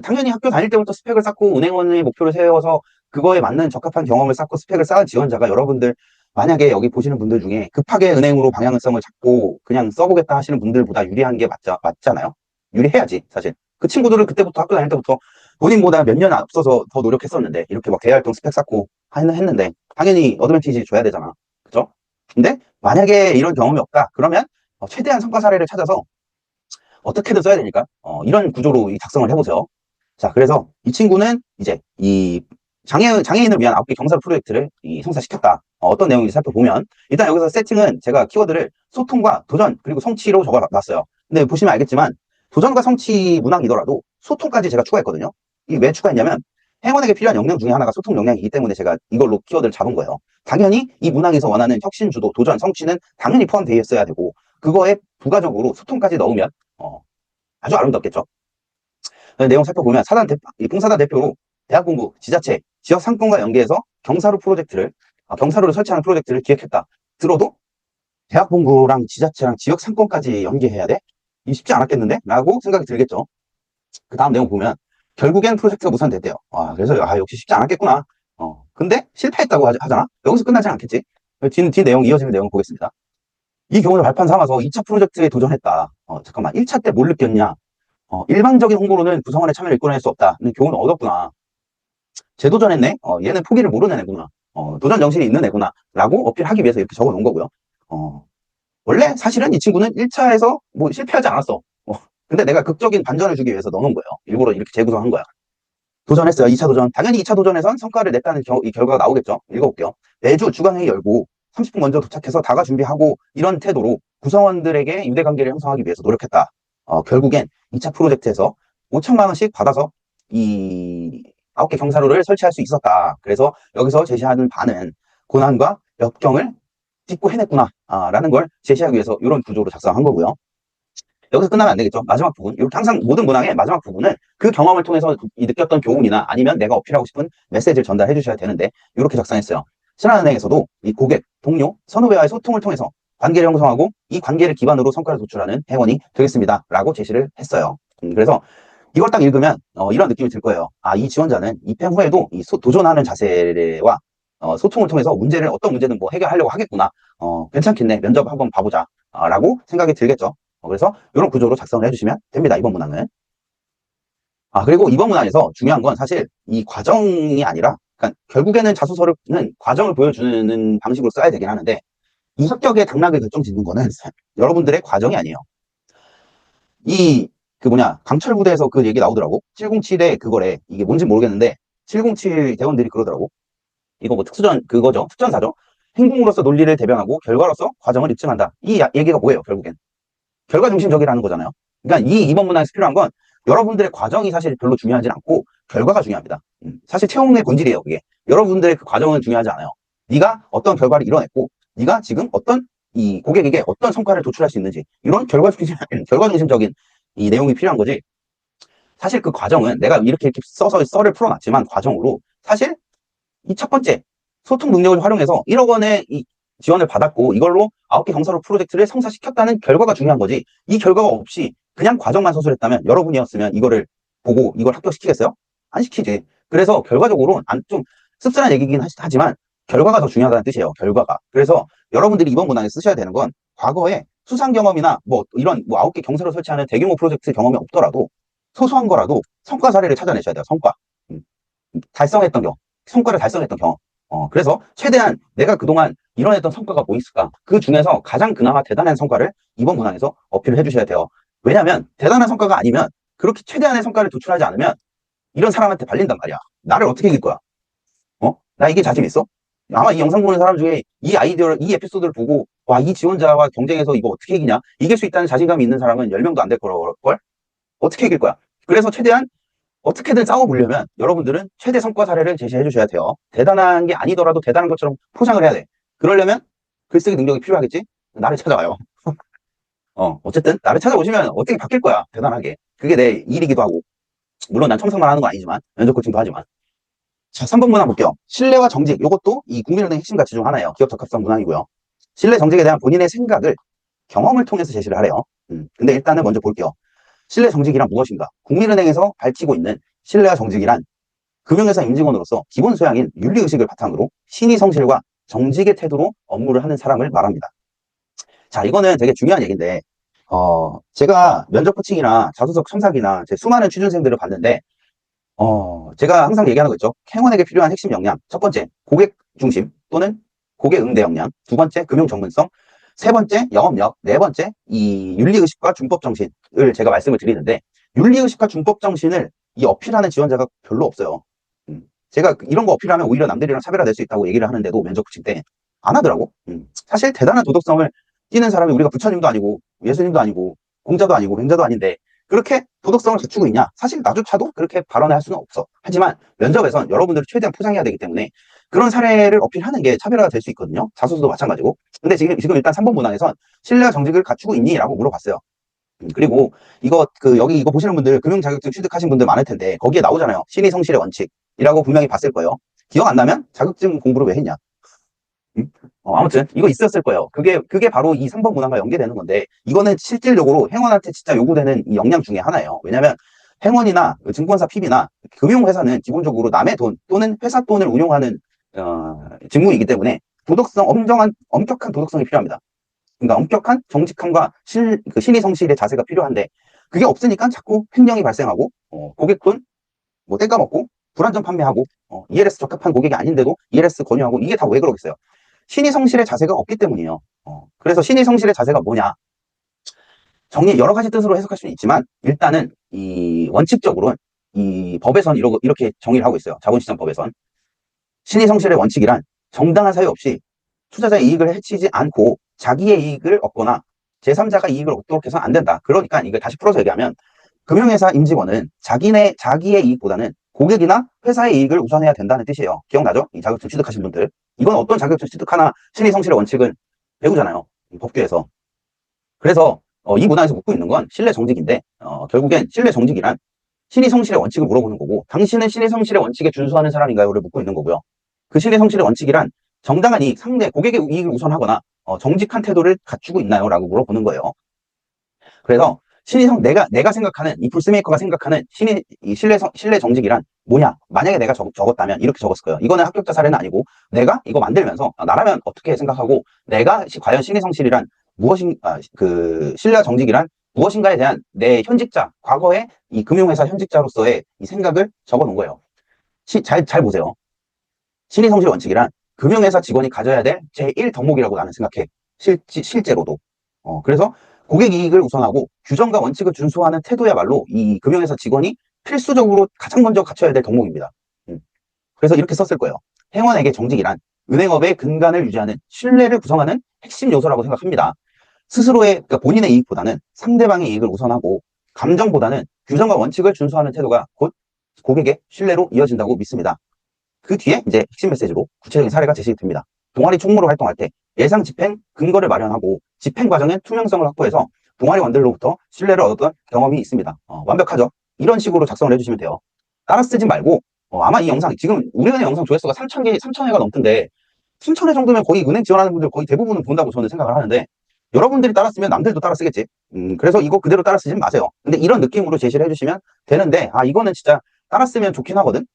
당연히 학교 다닐 때부터 스펙을 쌓고 은행원의 목표를 세워서 그거에 맞는 적합한 경험을 쌓고 스펙을 쌓은 지원자가 여러분들 만약에 여기 보시는 분들 중에 급하게 은행으로 방향성을 잡고 그냥 써보겠다 하시는 분들보다 유리한 게 맞잖아요. 유리해야지 사실. 그 친구들은 그때부터 학교 다닐 때부터 본인보다 몇 년 앞서서 더 노력했었는데 이렇게 막 대활동 스펙 쌓고 했는데 당연히 어드밴티지 줘야 되잖아. 그죠? 근데 만약에 이런 경험이 없다 그러면 최대한 성과 사례를 찾아서 어떻게든 써야 되니까 이런 구조로 작성을 해보세요. 자, 그래서 이 친구는 이제 이 장애인을 위한 9개 경사 프로젝트를 성사시켰다. 어떤 내용인지 살펴보면 일단 여기서 세팅은 제가 키워드를 소통과 도전 그리고 성취로 적어놨어요. 근데 보시면 알겠지만 도전과 성취 문항이더라도 소통까지 제가 추가했거든요. 이게 왜 추가했냐면 행원에게 필요한 역량 중에 하나가 소통 역량이기 때문에 제가 이걸로 키워드를 잡은 거예요. 당연히 이 문항에서 원하는 혁신 주도, 도전, 성취는 당연히 포함되어 있어야 되고 그거에 부가적으로 소통까지 넣으면 아주 아름답겠죠. 내용 살펴보면 봉사단 대표로 대학 공부, 지자체, 지역 상권과 연계해서 경사로를 설치하는 프로젝트를 기획했다. 들어도 대학 본부랑 지자체랑 지역 상권까지 연계해야 돼? 이 쉽지 않았겠는데? 라고 생각이 들겠죠. 그 다음 내용 보면 결국엔 프로젝트가 무산됐대요. 그래서 역시 쉽지 않았겠구나. 근데 실패했다고 하잖아. 여기서 끝나지 않겠지. 뒤 내용 이어지는 내용 보겠습니다. 이 교훈을 발판 삼아서 2차 프로젝트에 도전했다. 잠깐만 1차 때 뭘 느꼈냐? 일방적인 홍보로는 구성원의 참여를 이끌어낼 수 없다는 교훈을 얻었구나. 재도전했네? 얘는 포기를 모르는 애구나. 도전 정신이 있는 애구나. 라고 어필하기 위해서 이렇게 적어 놓은 거고요. 원래 사실은 이 친구는 1차에서 실패하지 않았어. 근데 내가 극적인 반전을 주기 위해서 넣어놓은 거예요. 일부러 이렇게 재구성한 거야. 도전했어요. 2차 도전. 당연히 2차 도전에선 성과를 냈다는 이 결과가 나오겠죠. 읽어볼게요. 매주 주간회의 열고 30분 먼저 도착해서 다과 준비하고 이런 태도로 구성원들에게 유대관계를 형성하기 위해서 노력했다. 결국엔 2차 프로젝트에서 5천만 원씩 받아서 이 9개 경사로를 설치할 수 있었다. 그래서 여기서 제시하는 바는 고난과 역경을 딛고 해냈구나 라는 걸 제시하기 위해서 이런 구조로 작성한 거고요. 여기서 끝나면 안 되겠죠. 마지막 부분. 이렇게 항상 모든 문항의 마지막 부분은 그 경험을 통해서 느꼈던 교훈이나 아니면 내가 어필하고 싶은 메시지를 전달해 주셔야 되는데 이렇게 작성했어요. 신한은행에서도 이 고객, 동료, 선후배와의 소통을 통해서 관계를 형성하고 이 관계를 기반으로 성과를 도출하는 회원이 되겠습니다. 라고 제시를 했어요. 그래서 이걸 딱 읽으면 이런 느낌이 들 거예요. 이 지원자는 입행 후에도 도전하는 자세와 소통을 통해서 어떤 문제든 뭐 해결하려고 하겠구나. 괜찮겠네. 면접 한번 봐보자. 라고 생각이 들겠죠. 그래서 이런 구조로 작성을 해주시면 됩니다. 이번 문항은. 그리고 이번 문항에서 중요한 건 사실 이 과정이 아니라, 그러니까 결국에는 자소서는 과정을 보여주는 방식으로 써야 되긴 하는데, 이 합격의 당락을 결정짓는 거는 여러분들의 과정이 아니에요. 강철부대에서 그 얘기 나오더라고. 707에 그거래. 이게 뭔지 모르겠는데, 707 대원들이 그러더라고. 이거 뭐 특전사죠. 행동으로서 논리를 대변하고 결과로서 과정을 입증한다. 이 얘기가 뭐예요, 결국엔? 결과 중심적이라는 거잖아요. 그러니까 이번 문항에서 필요한 건 여러분들의 과정이 사실 별로 중요하지 않고 결과가 중요합니다. 사실 채용의 본질이에요, 그게. 여러분들의 그 과정은 중요하지 않아요. 네가 어떤 결과를 이뤄냈고 네가 지금 어떤 이 고객에게 어떤 성과를 도출할 수 있는지 이런 결과 중심적인 이 내용이 필요한 거지. 사실 그 과정은 내가 이렇게 써서 썰을 풀어놨지만 과정으로 사실 이 첫 번째 소통 능력을 활용해서 1억 원의 이 지원을 받았고 이걸로 9개 경사로 프로젝트를 성사시켰다는 결과가 중요한 거지. 이 결과가 없이 그냥 과정만 서술했다면 여러분이었으면 이거를 보고 이걸 합격시키겠어요? 안 시키지. 그래서 결과적으로 좀 씁쓸한 얘기긴 하지만 결과가 더 중요하다는 뜻이에요. 결과가. 그래서 여러분들이 이번 문항에 쓰셔야 되는 건 과거에 수상 경험이나 이런 9개 경사로 설치하는 대규모 프로젝트 경험이 없더라도 소소한 거라도 성과 사례를 찾아내셔야 돼요. 성과. 달성했던 경험. 성과를 달성했던 경험. 그래서 최대한 내가 그동안 이뤄냈던 성과가 뭐 있을까? 그 중에서 가장 그나마 대단한 성과를 이번 문항에서 어필을 해주셔야 돼요. 왜냐하면 대단한 성과가 아니면 그렇게 최대한의 성과를 도출하지 않으면 이런 사람한테 발린단 말이야. 나를 어떻게 이길 거야? 나 이게 자신 있어? 아마 이 영상 보는 사람 중에 이 에피소드를 보고 이 지원자와 경쟁해서 이거 어떻게 이기냐? 이길 수 있다는 자신감이 있는 사람은 10명도 안 될 걸? 어떻게 이길 거야? 그래서 최대한 어떻게든 싸워보려면 여러분들은 최대 성과 사례를 제시해 주셔야 돼요. 대단한 게 아니더라도 대단한 것처럼 포장을 해야 돼. 그러려면 글쓰기 능력이 필요하겠지? 나를 찾아와요. 어쨌든 나를 찾아오시면 어떻게 바뀔 거야. 대단하게. 그게 내 일이기도 하고. 물론 난 첨삭만 하는 건 아니지만 면접 코칭도 하지만. 자, 3번 문항 볼게요. 신뢰와 정직. 이것도 이 국민은행 핵심 가치 중 하나예요. 기업 적합성 문항이고요. 신뢰 정직에 대한 본인의 생각을 경험을 통해서 제시를 하래요. 근데 일단은 먼저 볼게요. 신뢰 정직이란 무엇인가? 국민은행에서 밝히고 있는 신뢰와 정직이란 금융회사 임직원으로서 기본 소양인 윤리의식을 바탕으로 신의 성실과 정직의 태도로 업무를 하는 사람을 말합니다. 자, 이거는 되게 중요한 얘기인데 제가 면접 코칭이나 자소서 첨삭이나 제 수많은 취준생들을 봤는데 제가 항상 얘기하는 거 있죠. 행원에게 필요한 핵심 역량. 첫 번째, 고객 중심 또는 고객 응대 역량. 두 번째, 금융 전문성. 세 번째, 영업력. 네 번째, 이 윤리의식과 준법 정신을 제가 말씀을 드리는데 윤리의식과 준법 정신을 이 어필하는 지원자가 별로 없어요. 제가 이런 거 어필하면 오히려 남들이랑 차별화될 수 있다고 얘기를 하는데도 면접 코칭 때 안 하더라고. 사실 대단한 도덕성을 띠는 사람이 우리가 부처님도 아니고 예수님도 아니고 공자도 아니고 맹자도 아닌데 그렇게 도덕성을 갖추고 있냐? 사실 나조차도 그렇게 발언할 수는 없어. 하지만 면접에선 여러분들을 최대한 포장해야 되기 때문에 그런 사례를 어필하는 게 차별화가 될 수 있거든요. 자소서도 마찬가지고. 근데 지금 일단 3번 문항에선 신뢰와 정직을 갖추고 있니? 라고 물어봤어요. 그리고 여기 이거 보시는 분들 금융 자격증 취득하신 분들 많을 텐데 거기에 나오잖아요. 신의 성실의 원칙이라고 분명히 봤을 거예요. 기억 안 나면 자격증 공부를 왜 했냐? 아무튼 이거 있었을 거예요. 그게 바로 이 3번 문항과 연계되는 건데 이거는 실질적으로 행원한테 진짜 요구되는 이 역량 중에 하나예요. 왜냐하면 행원이나 증권사 PB나 금융회사는 기본적으로 남의 돈 또는 회사 돈을 운용하는 직무이기 때문에 엄격한 도덕성이 필요합니다. 그러니까 엄격한 정직함과 신의 성실의 자세가 필요한데 그게 없으니까 자꾸 횡령이 발생하고 고객 돈 뭐 땡까먹고 불안전 판매하고 ELS 적합한 고객이 아닌데도 ELS 권유하고 이게 다 왜 그러겠어요? 신의 성실의 자세가 없기 때문이에요. 그래서 신의 성실의 자세가 뭐냐? 여러 가지 뜻으로 해석할 수는 있지만, 일단은 이 원칙적으로는 이 법에선 이렇게 정의를 하고 있어요. 자본시장법에선. 신의 성실의 원칙이란 정당한 사유 없이 투자자의 이익을 해치지 않고 자기의 이익을 얻거나 제3자가 이익을 얻도록 해서는 안 된다. 그러니까 이걸 다시 풀어서 얘기하면, 금융회사 임직원은 자기의 이익보다는 고객이나 회사의 이익을 우선해야 된다는 뜻이에요. 기억나죠? 이 자격증 취득하신 분들. 이건 어떤 자격증 취득하나 신의 성실의 원칙은 배우잖아요. 법규에서. 그래서 이 문항에서 묻고 있는 건 신뢰 정직인데, 결국엔 신뢰 정직이란 신의 성실의 원칙을 물어보는 거고, 당신은 신의 성실의 원칙에 준수하는 사람인가요?를 묻고 있는 거고요. 그 신의 성실의 원칙이란 정당한 이익, 상대 고객의 이익을 우선하거나 정직한 태도를 갖추고 있나요? 라고 물어보는 거예요. 그래서 내가 생각하는, 이 풀스메이커가 생각하는 이 신뢰 정직이란 뭐냐? 만약에 내가 적었다면 이렇게 적었을 거예요. 이거는 합격자 사례는 아니고, 내가 이거 만들면서 나라면 어떻게 생각하고, 내가 과연 신의 성실이란 신뢰 정직이란 무엇인가에 대한 내 현직자, 과거의 이 금융회사 현직자로서의 이 생각을 적어 놓은 거예요. 잘 보세요. 신의 성실 원칙이란 금융회사 직원이 가져야 될 제1 덕목이라고 나는 생각해. 실제로도. 그래서 고객 이익을 우선하고 규정과 원칙을 준수하는 태도야말로 이 금융회사 직원이 필수적으로 가장 먼저 갖춰야 될 덕목입니다. 그래서 이렇게 썼을 거예요. 행원에게 정직이란 은행업의 근간을 유지하는 신뢰를 구성하는 핵심 요소라고 생각합니다. 그러니까 본인의 이익보다는 상대방의 이익을 우선하고, 감정보다는 규정과 원칙을 준수하는 태도가 곧 고객의 신뢰로 이어진다고 믿습니다. 그 뒤에 이제 핵심 메시지로 구체적인 사례가 제시됩니다. 동아리 총무로 활동할 때 예상 집행 근거를 마련하고 집행 과정의 투명성을 확보해서 동아리원들로부터 신뢰를 얻었던 경험이 있습니다. 완벽하죠? 이런 식으로 작성을 해주시면 돼요. 따라 쓰지 말고, 아마 이 영상, 지금 우리은행 영상 조회수가 3,000회가 넘던데, 3,000회 정도면 거의 은행 지원하는 분들 거의 대부분은 본다고 저는 생각을 하는데, 여러분들이 따라 쓰면 남들도 따라 쓰겠지. 그래서 이거 그대로 따라 쓰지 마세요. 근데 이런 느낌으로 제시를 해주시면 되는데, 이거는 진짜 따라 쓰면 좋긴 하거든?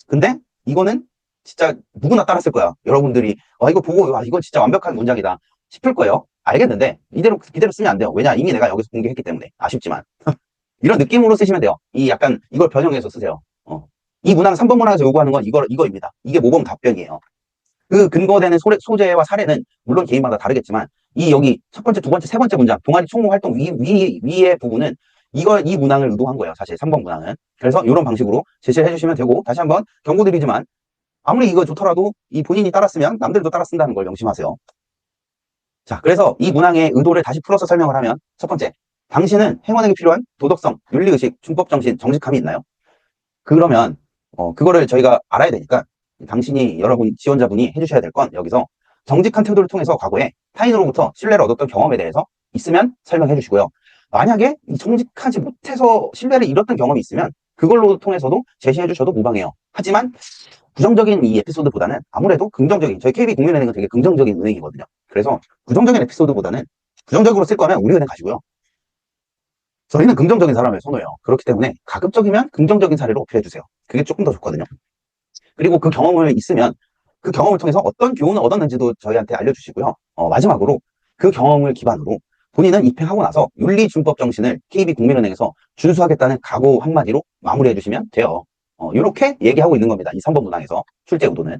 근데 이거는 진짜 누구나 따라 쓸 거야. 여러분들이 이거 보고 이건 진짜 완벽한 문장이다 싶을 거예요. 알겠는데 이대로 쓰면 안 돼요. 왜냐, 이미 내가 여기서 공개했기 때문에. 아쉽지만 이런 느낌으로 쓰시면 돼요. 약간 이걸 변형해서 쓰세요. 이 문항 3번 문항에서 요구하는 건 이거입니다. 이게 모범 답변이에요. 그 근거되는 소재와 사례는 물론 개인마다 다르겠지만, 여기 첫 번째, 두 번째, 세 번째 문장 동아리 총무 활동 위의 부분은 이 문항을 의도한 거예요. 사실 3번 문항은. 그래서 이런 방식으로 제시를 해주시면 되고, 다시 한번 경고드리지만 아무리 이거 좋더라도 이 본인이 따라 쓰면 남들도 따라 쓴다는 걸 명심하세요. 자, 그래서 이 문항의 의도를 다시 풀어서 설명을 하면, 첫 번째, 당신은 행원에게 필요한 도덕성, 윤리의식, 준법정신, 정직함이 있나요? 그러면 그거를 저희가 알아야 되니까, 당신이 여러분 지원자분이 해주셔야 될 건, 여기서 정직한 태도를 통해서 과거에 타인으로부터 신뢰를 얻었던 경험에 대해서 있으면 설명해 주시고요. 만약에 정직하지 못해서 신뢰를 잃었던 경험이 있으면 그걸로 통해서도 제시해 주셔도 무방해요. 하지만 부정적인 이 에피소드보다는 아무래도 긍정적인, 저희 KB국민은행은 되게 긍정적인 은행이거든요. 그래서 부정적인 에피소드보다는, 부정적으로 쓸 거면 우리은행 가시고요. 저희는 긍정적인 사람을 선호해요. 그렇기 때문에 가급적이면 긍정적인 사례로 어필해 주세요. 그게 조금 더 좋거든요. 그리고 그 경험을 있으면 그 경험을 통해서 어떤 교훈을 얻었는지도 저희한테 알려주시고요. 마지막으로 그 경험을 기반으로 본인은 입행하고 나서 윤리준법 정신을 KB국민은행에서 준수하겠다는 각오 한마디로 마무리해 주시면 돼요. 이렇게 얘기하고 있는 겁니다. 이 3번 문항에서 출제 의도는.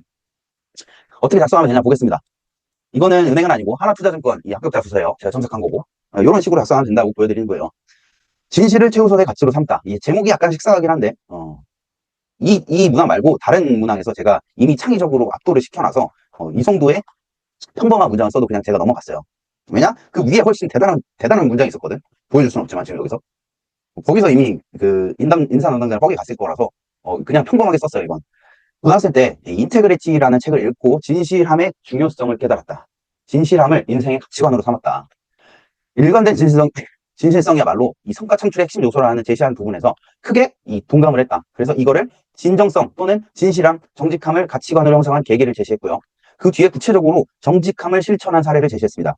어떻게 작성하면 되냐 보겠습니다. 이거는 은행은 아니고 하나투자증권 이 합격자 주소예요. 제가 첨삭한 거고. 이런 식으로 작성하면 된다고 보여드리는 거예요. 진실을 최우선의 가치로 삼다. 이 제목이 약간 식상하긴 한데, 이 문항 말고 다른 문항에서 제가 이미 창의적으로 압도를 시켜놔서 이 정도의 평범한 문장을 써도 그냥 제가 넘어갔어요. 왜냐? 그 위에 훨씬 대단한 문장이 있었거든. 보여줄 수는 없지만 지금 여기서. 거기서 이미 그 인사 담당자는 거기 갔을 거라서 그냥 평범하게 썼어요, 이건. 고등학생 때 인테그리티라는 책을 읽고 진실함의 중요성을 깨달았다. 진실함을 인생의 가치관으로 삼았다. 일관된 진실성이야말로 이 성과 창출의 핵심 요소라는 제시한 부분에서 크게 동감을 했다. 그래서 이거를 진정성 또는 진실함, 정직함을 가치관으로 형성한 계기를 제시했고요. 그 뒤에 구체적으로 정직함을 실천한 사례를 제시했습니다.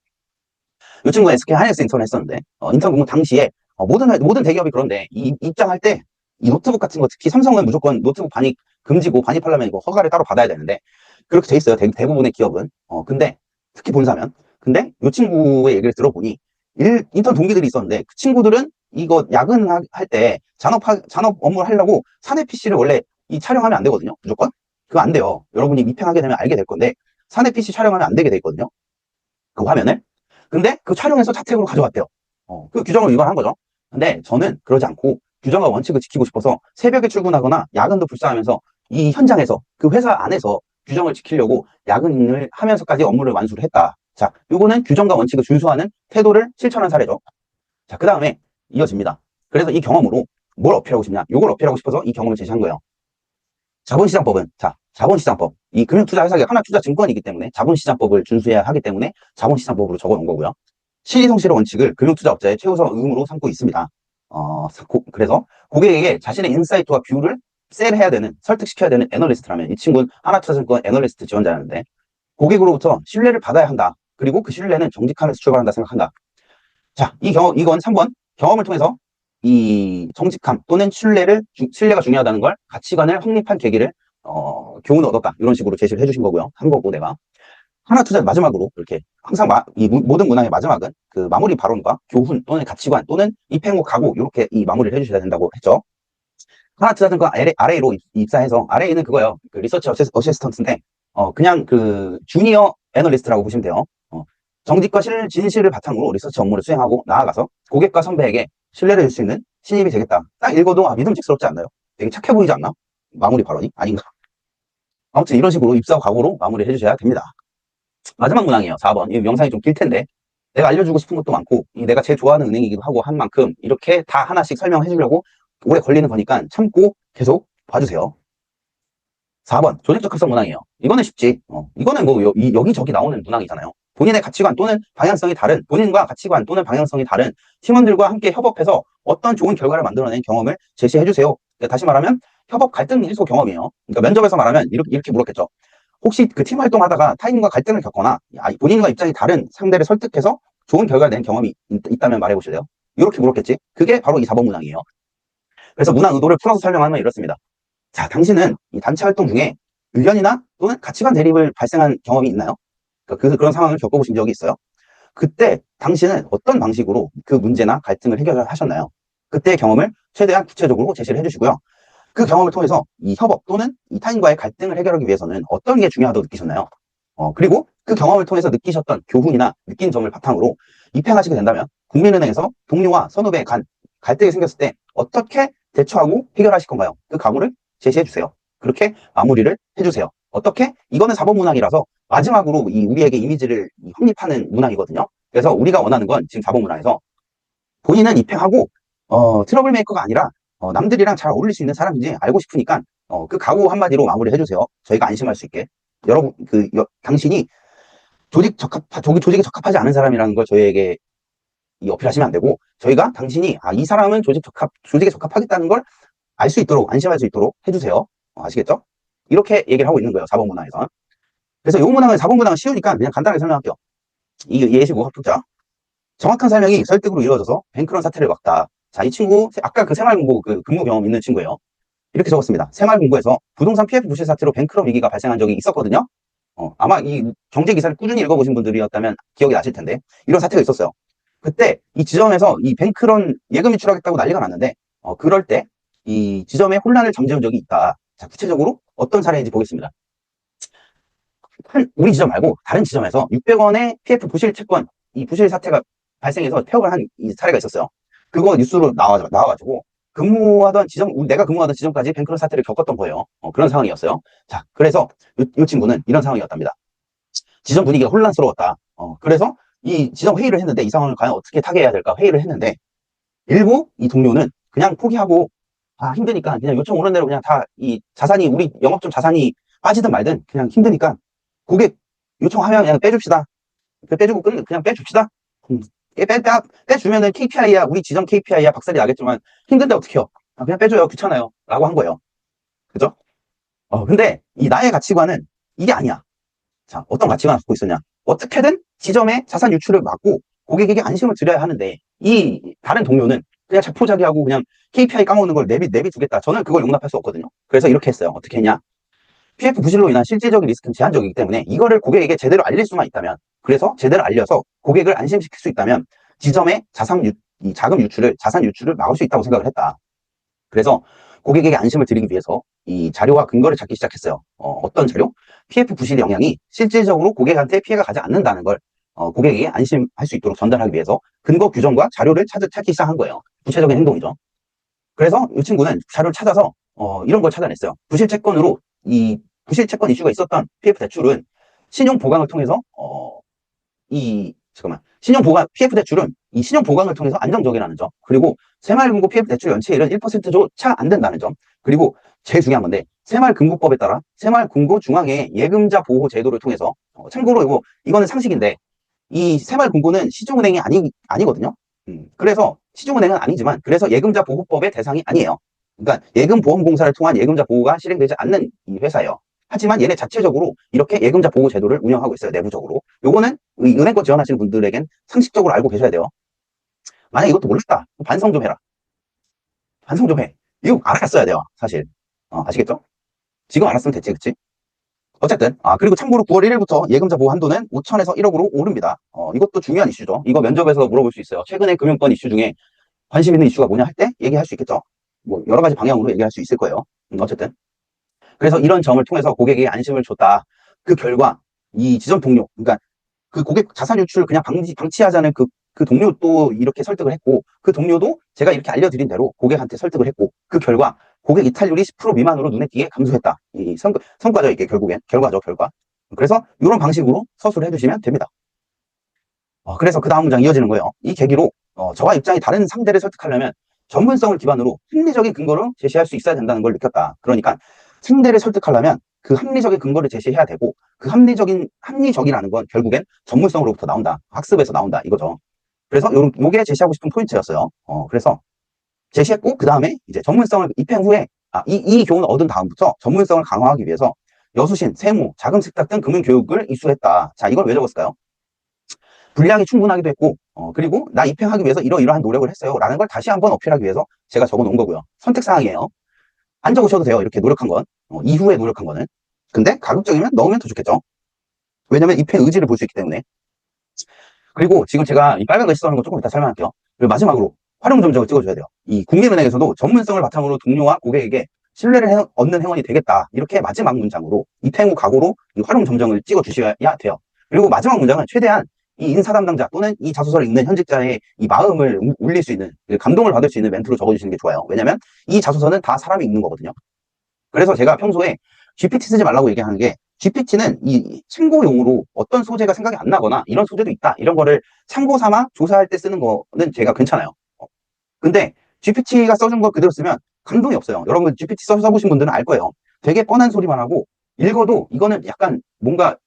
이 친구가 SK 하이닉스 인턴을 했었는데, 인턴 근무 당시에 모든 대기업이 그런데 입장할 때 이 노트북 같은 거, 특히 삼성은 무조건 노트북 반입 금지고, 반입하려면 이거 허가를 따로 받아야 되는데 그렇게 돼 있어요. 대부분의 기업은. 근데 특히 본사면. 근데 이 친구의 얘기를 들어보니 인턴 동기들이 있었는데, 그 친구들은 이거 야근할 때 잔업 업무를 하려고 사내 PC를 원래 촬영하면 안 되거든요. 무조건. 그거 안 돼요. 여러분이 입행하게 되면 알게 될 건데, 사내 PC 촬영하면 안 되게 돼 있거든요. 그 화면을. 근데 그 촬영해서 자택으로 가져왔대요. 그 규정을 위반한 거죠. 근데 저는 그러지 않고 규정과 원칙을 지키고 싶어서 새벽에 출근하거나 야근도 불사하면서 이 현장에서 그 회사 안에서 규정을 지키려고 야근을 하면서까지 업무를 완수를 했다. 자, 요거는 규정과 원칙을 준수하는 태도를 실천한 사례죠. 자, 그 다음에 이어집니다. 그래서 이 경험으로 뭘 어필하고 싶냐? 요걸 어필하고 싶어서 이 경험을 제시한 거예요. 자본시장법은, 자, 자본시장법. 이 금융투자회사가 하나투자증권이기 때문에 자본시장법을 준수해야 하기 때문에 자본시장법으로 적어 놓은 거고요. 신의성실의 원칙을 금융투자업자의 최우선 의무로 삼고 있습니다. 그래서 고객에게 자신의 인사이트와 뷰를 셀해야 되는, 설득시켜야 되는 애널리스트라면 이 친구는 하나투자증권 애널리스트 지원자였는데 고객으로부터 신뢰를 받아야 한다. 그리고 그 신뢰는 정직함에서 출발한다 생각한다. 자, 이건 3번. 경험을 통해서 이 정직함 또는 신뢰가 중요하다는 걸 가치관을 확립한 계기를, 교훈을 얻었다. 이런 식으로 제시를 해주신 거고요. 한 거고, 내가. 하나투자 마지막으로, 이렇게, 항상 모든 문항의 마지막은 그 마무리 발언과 교훈 또는 가치관 또는 입행 후 각오, 이렇게 이 마무리를 해주셔야 된다고 했죠. 하나투자증권 RA로 입사해서, RA는 그거예요. 그 리서치 어시스턴트인데, 그냥 그 주니어 애널리스트라고 보시면 돼요. 정직과 진실을 바탕으로 리서치 업무를 수행하고 나아가서 고객과 선배에게 신뢰를 줄 수 있는 신입이 되겠다. 딱 읽어도 믿음직스럽지 않나요? 되게 착해 보이지 않나? 마무리 발언이? 아닌가? 아무튼 이런 식으로 입사 각오로 마무리를 해주셔야 됩니다. 마지막 문항이에요. 4번. 이 영상이 좀 길 텐데 내가 알려주고 싶은 것도 많고 내가 제일 좋아하는 은행이기도 하고 한 만큼 이렇게 다 하나씩 설명해 주려고 오래 걸리는 거니까 참고 계속 봐주세요. 4번. 조직적합성 문항이에요. 이거는 쉽지. 이거는 뭐 여기저기 나오는 문항이잖아요. 본인의 가치관 또는 방향성이 다른, 본인과 가치관 또는 방향성이 다른 팀원들과 함께 협업해서 어떤 좋은 결과를 만들어낸 경험을 제시해 주세요. 그러니까 다시 말하면 협업 갈등 해소 경험이에요. 그러니까 면접에서 말하면 이렇게 물었겠죠. 혹시 그 팀 활동하다가 타인과 갈등을 겪거나 본인과 입장이 다른 상대를 설득해서 좋은 결과를 낸 경험이 있다면 말해보실래요? 이렇게 물었겠지. 그게 바로 이 4번 문항이에요. 그래서 문항 의도를 풀어서 설명하면 이렇습니다. 자, 당신은 이 단체 활동 중에 의견이나 또는 가치관 대립을 발생한 경험이 있나요? 그러니까 그런 상황을 겪어보신 적이 있어요? 그때 당신은 어떤 방식으로 그 문제나 갈등을 해결하셨나요? 그때의 경험을 최대한 구체적으로 제시를 해주시고요. 그 경험을 통해서 이 협업 또는 이 타인과의 갈등을 해결하기 위해서는 어떤 게 중요하다고 느끼셨나요? 그리고 그 경험을 통해서 느끼셨던 교훈이나 느낀 점을 바탕으로 입행하시게 된다면 국민은행에서 동료와 선후배 간 갈등이 생겼을 때 어떻게 대처하고 해결하실 건가요? 그 각오를 제시해 주세요. 그렇게 마무리를 해주세요. 어떻게? 이거는 4번 문항이라서 마지막으로 우리에게 이미지를 확립하는 문항이거든요. 그래서 우리가 원하는 건 지금 4번 문항에서 본인은 입행하고 트러블 메이커가 아니라 남들이랑 잘 어울릴 수 있는 사람인지 알고 싶으니까 그 각오 한마디로 마무리 해주세요. 저희가 안심할 수 있게. 여러분, 당신이 조직에 적합하지 않은 사람이라는 걸 저희에게 어필하시면 안 되고, 저희가 당신이 이 사람은 조직에 적합하겠다는 걸 알 수 있도록, 안심할 수 있도록 해주세요. 아시겠죠? 이렇게 얘기를 하고 있는 거예요. 4번 문항에서. 그래서 4번 문항은 쉬우니까 그냥 간단하게 설명할게요. 이 예시고 합격자. 정확한 설명이 설득으로 이루어져서 뱅크런 사태를 막다. 자, 이 친구, 아까 그 생활공고 근무 경험 있는 친구예요. 이렇게 적었습니다. 생활공고에서 부동산 PF 부실 사태로 뱅크런 위기가 발생한 적이 있었거든요. 아마 이 경제 기사를 꾸준히 읽어보신 분들이었다면 기억이 나실 텐데, 이런 사태가 있었어요. 그때 이 지점에서 이 뱅크런 예금이 추락했다고 난리가 났는데, 그럴 때 이 지점에 혼란을 잠재운 적이 있다. 자, 구체적으로 어떤 사례인지 보겠습니다. 우리 지점 말고 다른 지점에서 600원의 PF 부실 채권, 이 부실 사태가 발생해서 폐업을 한 이 사례가 있었어요. 그거 뉴스로 나와가지고 내가 근무하던 지점까지 뱅크런 사태를 겪었던 거예요. 그런 상황이었어요. 자, 그래서 이 친구는 이런 상황이었답니다. 지점 분위기가 혼란스러웠다. 그래서 이 지점 회의를 했는데 이 상황을 과연 어떻게 타개해야 될까 회의를 했는데 일부 이 동료는 그냥 포기하고 힘드니까 그냥 요청 오는 대로 그냥 다 우리 영업점 자산이 빠지든 말든 그냥 힘드니까 고객 요청하면 그냥 빼줍시다. 빼주고 그냥 빼줍시다. 빼주면은 KPI야, 우리 지점 KPI야 박살이 나겠지만 힘든데 어떡해요? 그냥 빼줘요. 귀찮아요. 라고 한 거예요. 그죠? 근데 나의 가치관은 이게 아니야. 자, 어떤 가치관을 갖고 있었냐? 어떻게든 지점의 자산 유출을 막고 고객에게 안심을 드려야 하는데 이 다른 동료는 그냥 자포자기하고 그냥 KPI 까먹는 걸 내비두겠다. 저는 그걸 용납할 수 없거든요. 그래서 이렇게 했어요. 어떻게 했냐? PF 부실로 인한 실질적인 리스크는 제한적이기 때문에 이거를 고객에게 제대로 알릴 수만 있다면, 그래서 제대로 알려서 고객을 안심시킬 수 있다면 지점의 자산 유출을 막을 수 있다고 생각을 했다. 그래서 고객에게 안심을 드리기 위해서 이 자료와 근거를 찾기 시작했어요. 어떤 자료? PF 부실의 영향이 실질적으로 고객한테 피해가 가지 않는다는 걸 고객이 안심할 수 있도록 전달하기 위해서 근거 규정과 자료를 찾기 시작한 거예요. 구체적인 행동이죠. 그래서 이 친구는 자료를 찾아서 이런 걸 찾아냈어요. 부실채권으로 이 부실채권 이슈가 있었던 PF 대출은 신용 보강을 통해서 신용 보강 PF 대출은 이 신용 보강을 통해서 안정적이라는 점, 그리고 새마을금고 PF 대출 연체율은 1%조차 안 된다는 점, 그리고 제일 중요한 건데 새마을금고법에 따라 새마을금고 중앙의 예금자 보호 제도를 통해서 참고로 이거는 상식인데 이 새마을금고는 시중은행이 아니거든요. 그래서 시중은행은 아니지만 그래서 예금자 보호법의 대상이 아니에요. 그러니까 예금보험공사를 통한 예금자 보호가 실행되지 않는 이 회사예요. 하지만 얘네 자체적으로 이렇게 예금자 보호 제도를 운영하고 있어요. 내부적으로. 요거는 은행권 지원하시는 분들에겐 상식적으로 알고 계셔야 돼요. 만약 이것도 몰랐다. 반성 좀 해라. 반성 좀 해. 이거 알았어야 돼요. 사실. 아시겠죠? 지금 알았으면 됐지, 그치? 어쨌든 그리고 참고로 9월 1일부터 예금자 보호 한도는 5천에서 1억으로 오릅니다. 이것도 중요한 이슈죠. 이거 면접에서 물어볼 수 있어요. 최근에 금융권 이슈 중에 관심 있는 이슈가 뭐냐 할 때 얘기할 수 있겠죠. 뭐 여러 가지 방향으로 얘기할 수 있을 거예요. 어쨌든 그래서 이런 점을 통해서 고객에게 안심을 줬다. 그 결과 이 지점 동료, 그러니까 그 고객 자산 유출 그냥 방치하자는 그 동료도 이렇게 설득을 했고, 그 동료도 제가 이렇게 알려드린 대로 고객한테 설득을 했고, 그 결과 고객 이탈률이 10% 미만으로 눈에 띄게 감소했다. 이 성과죠, 이게 결국엔. 결과죠, 결과. 그래서 이런 방식으로 서술을 해주시면 됩니다. 그래서 그 다음 문장 이어지는 거예요. 이 계기로 저와 입장이 다른 상대를 설득하려면 전문성을 기반으로 합리적인 근거를 제시할 수 있어야 된다는 걸 느꼈다. 그러니까 상대를 설득하려면 그 합리적인 근거를 제시해야 되고, 그 합리적이라는 건 결국엔 전문성으로부터 나온다. 학습에서 나온다. 이거죠. 그래서 요게 제시하고 싶은 포인트였어요. 그래서 제시했고, 그 다음에 이제 전문성을 입행 후에, 이 교훈을 얻은 다음부터 전문성을 강화하기 위해서 여수신, 세무, 자금 세탁 등 금융 교육을 이수했다. 자, 이걸 왜 적었을까요? 분량이 충분하기도 했고, 그리고 나 입행하기 위해서 이러이러한 노력을 했어요. 라는 걸 다시 한번 어필하기 위해서 제가 적어 놓은 거고요. 선택사항이에요. 안 적으셔도 돼요. 이렇게 노력한 건. 이후에 노력한 거는. 근데 가급적이면 넣으면 더 좋겠죠. 왜냐면 입행 의지를 볼 수 있기 때문에. 그리고 지금 제가 이 빨간 글씨 써는 거 조금 이따 설명할게요. 그리고 마지막으로 활용 점정을 찍어줘야 돼요. 이 국민은행에서도 전문성을 바탕으로 동료와 고객에게 신뢰를 얻는 행원이 되겠다. 이렇게 마지막 문장으로 입행 후 각오로 이 활용 점정을 찍어주셔야 돼요. 그리고 마지막 문장은 최대한 이 인사 담당자 또는 이 자소서를 읽는 현직자의 이 마음을 울릴 수 있는, 감동을 받을 수 있는 멘트로 적어주시는 게 좋아요. 왜냐면 이 자소서는 다 사람이 읽는 거거든요. 그래서 제가 평소에 GPT 쓰지 말라고 얘기하는 게, GPT는 이 참고용으로 어떤 소재가 생각이 안 나거나 이런 소재도 있다, 이런 거를 참고 삼아 조사할 때 쓰는 거는 제가 괜찮아요. 근데 GPT가 써준 거 그대로 쓰면 감동이 없어요. 여러분 GPT 써보신 분들은 알 거예요. 되게 뻔한 소리만 하고 읽어도 이거는 약간 뭔가,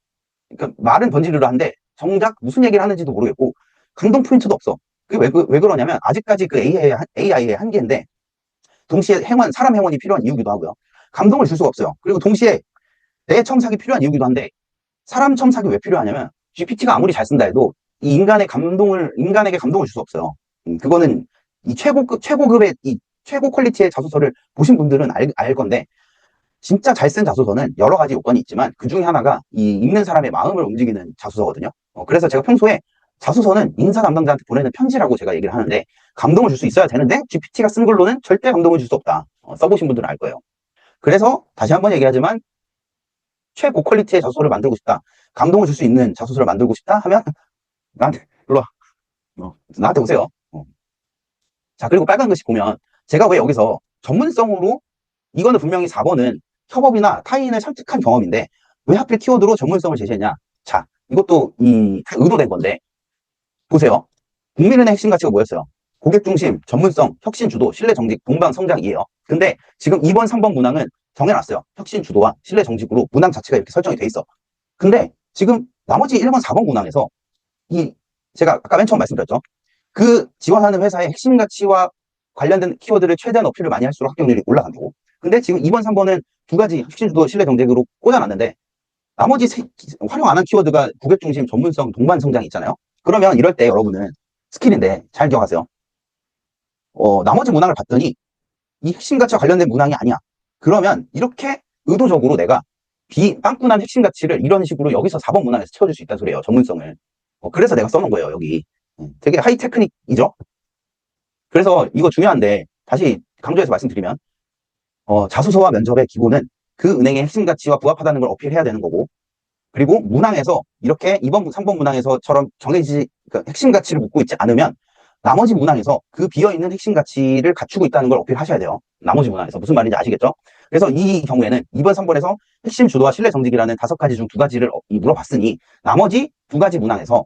그러니까 말은 번지르르한데 정작 무슨 얘기를 하는지도 모르겠고 감동 포인트도 없어. 그게 왜 그러냐면 아직까지 그 AI의 한계인데, 동시에 사람 행원이 필요한 이유기도 하고요. 감동을 줄 수가 없어요. 그리고 동시에 내 첨삭이 필요한 이유기도 한데, 사람 첨삭이 왜 필요하냐면 GPT가 아무리 잘 쓴다 해도 이 인간에게 감동을 줄 수 없어요. 그거는 이 최고급의 이 최고 퀄리티의 자소서를 보신 분들은 알 건데, 진짜 잘 쓴 자소서는 여러 가지 요건이 있지만 그 중에 하나가 이 읽는 사람의 마음을 움직이는 자소서거든요. 그래서 제가 평소에 자소서는 인사 담당자한테 보내는 편지라고 제가 얘기를 하는데, 감동을 줄 수 있어야 되는데 GPT가 쓴 글로는 절대 감동을 줄 수 없다. 써보신 분들은 알 거예요. 그래서 다시 한번 얘기하지만 최고 퀄리티의 자소서를 만들고 싶다, 감동을 줄 수 있는 자소서를 만들고 싶다 하면 나한테 일로 와. 나한테 오세요. 자, 그리고 빨간 글씨 보면 제가 왜 여기서 전문성으로, 이거는 분명히 4번은 협업이나 타인을 설득한 경험인데 왜 하필 키워드로 전문성을 제시했냐. 자, 이것도 다 의도된 건데 보세요. 국민은행 핵심 가치가 뭐였어요? 고객 중심, 전문성, 혁신 주도, 신뢰 정직, 동방 성장이에요. 근데 지금 2번, 3번 문항은 정해놨어요. 혁신 주도와 신뢰 정직으로 문항 자체가 이렇게 설정이 돼 있어. 근데 지금 나머지 1번, 4번 문항에서 제가 아까 맨 처음 말씀드렸죠. 그 지원하는 회사의 핵심 가치와 관련된 키워드를 최대한 어필을 많이 할수록 합격률이 올라간다고. 근데 지금 2번, 3번은 두 가지 혁신 주도, 신뢰 정책으로 꽂아놨는데 나머지 활용 안 한 키워드가 고객 중심, 전문성, 동반 성장이 있잖아요. 그러면 이럴 때 여러분은 스킬인데 잘 기억하세요. 나머지 문항을 봤더니 이 핵심 가치와 관련된 문항이 아니야. 그러면 이렇게 의도적으로 내가 빵꾸난 핵심 가치를 이런 식으로 여기서 4번 문항에서 채워줄 수 있다는 소리예요. 전문성을. 그래서 내가 써놓은 거예요, 여기. 되게 하이 테크닉이죠. 그래서 이거 중요한데 다시 강조해서 말씀드리면, 자소서와 면접의 기본은 그 은행의 핵심 가치와 부합하다는 걸 어필해야 되는 거고, 그리고 문항에서 이렇게 2번, 3번 문항에서처럼 그러니까 핵심 가치를 묻고 있지 않으면 나머지 문항에서 그 비어있는 핵심 가치를 갖추고 있다는 걸 어필하셔야 돼요. 나머지 문항에서. 무슨 말인지 아시겠죠? 그래서 이 경우에는 2번, 3번에서 핵심 주도와 신뢰 정직이라는 5가지 중 2가지를 물어봤으니 나머지 2가지 문항에서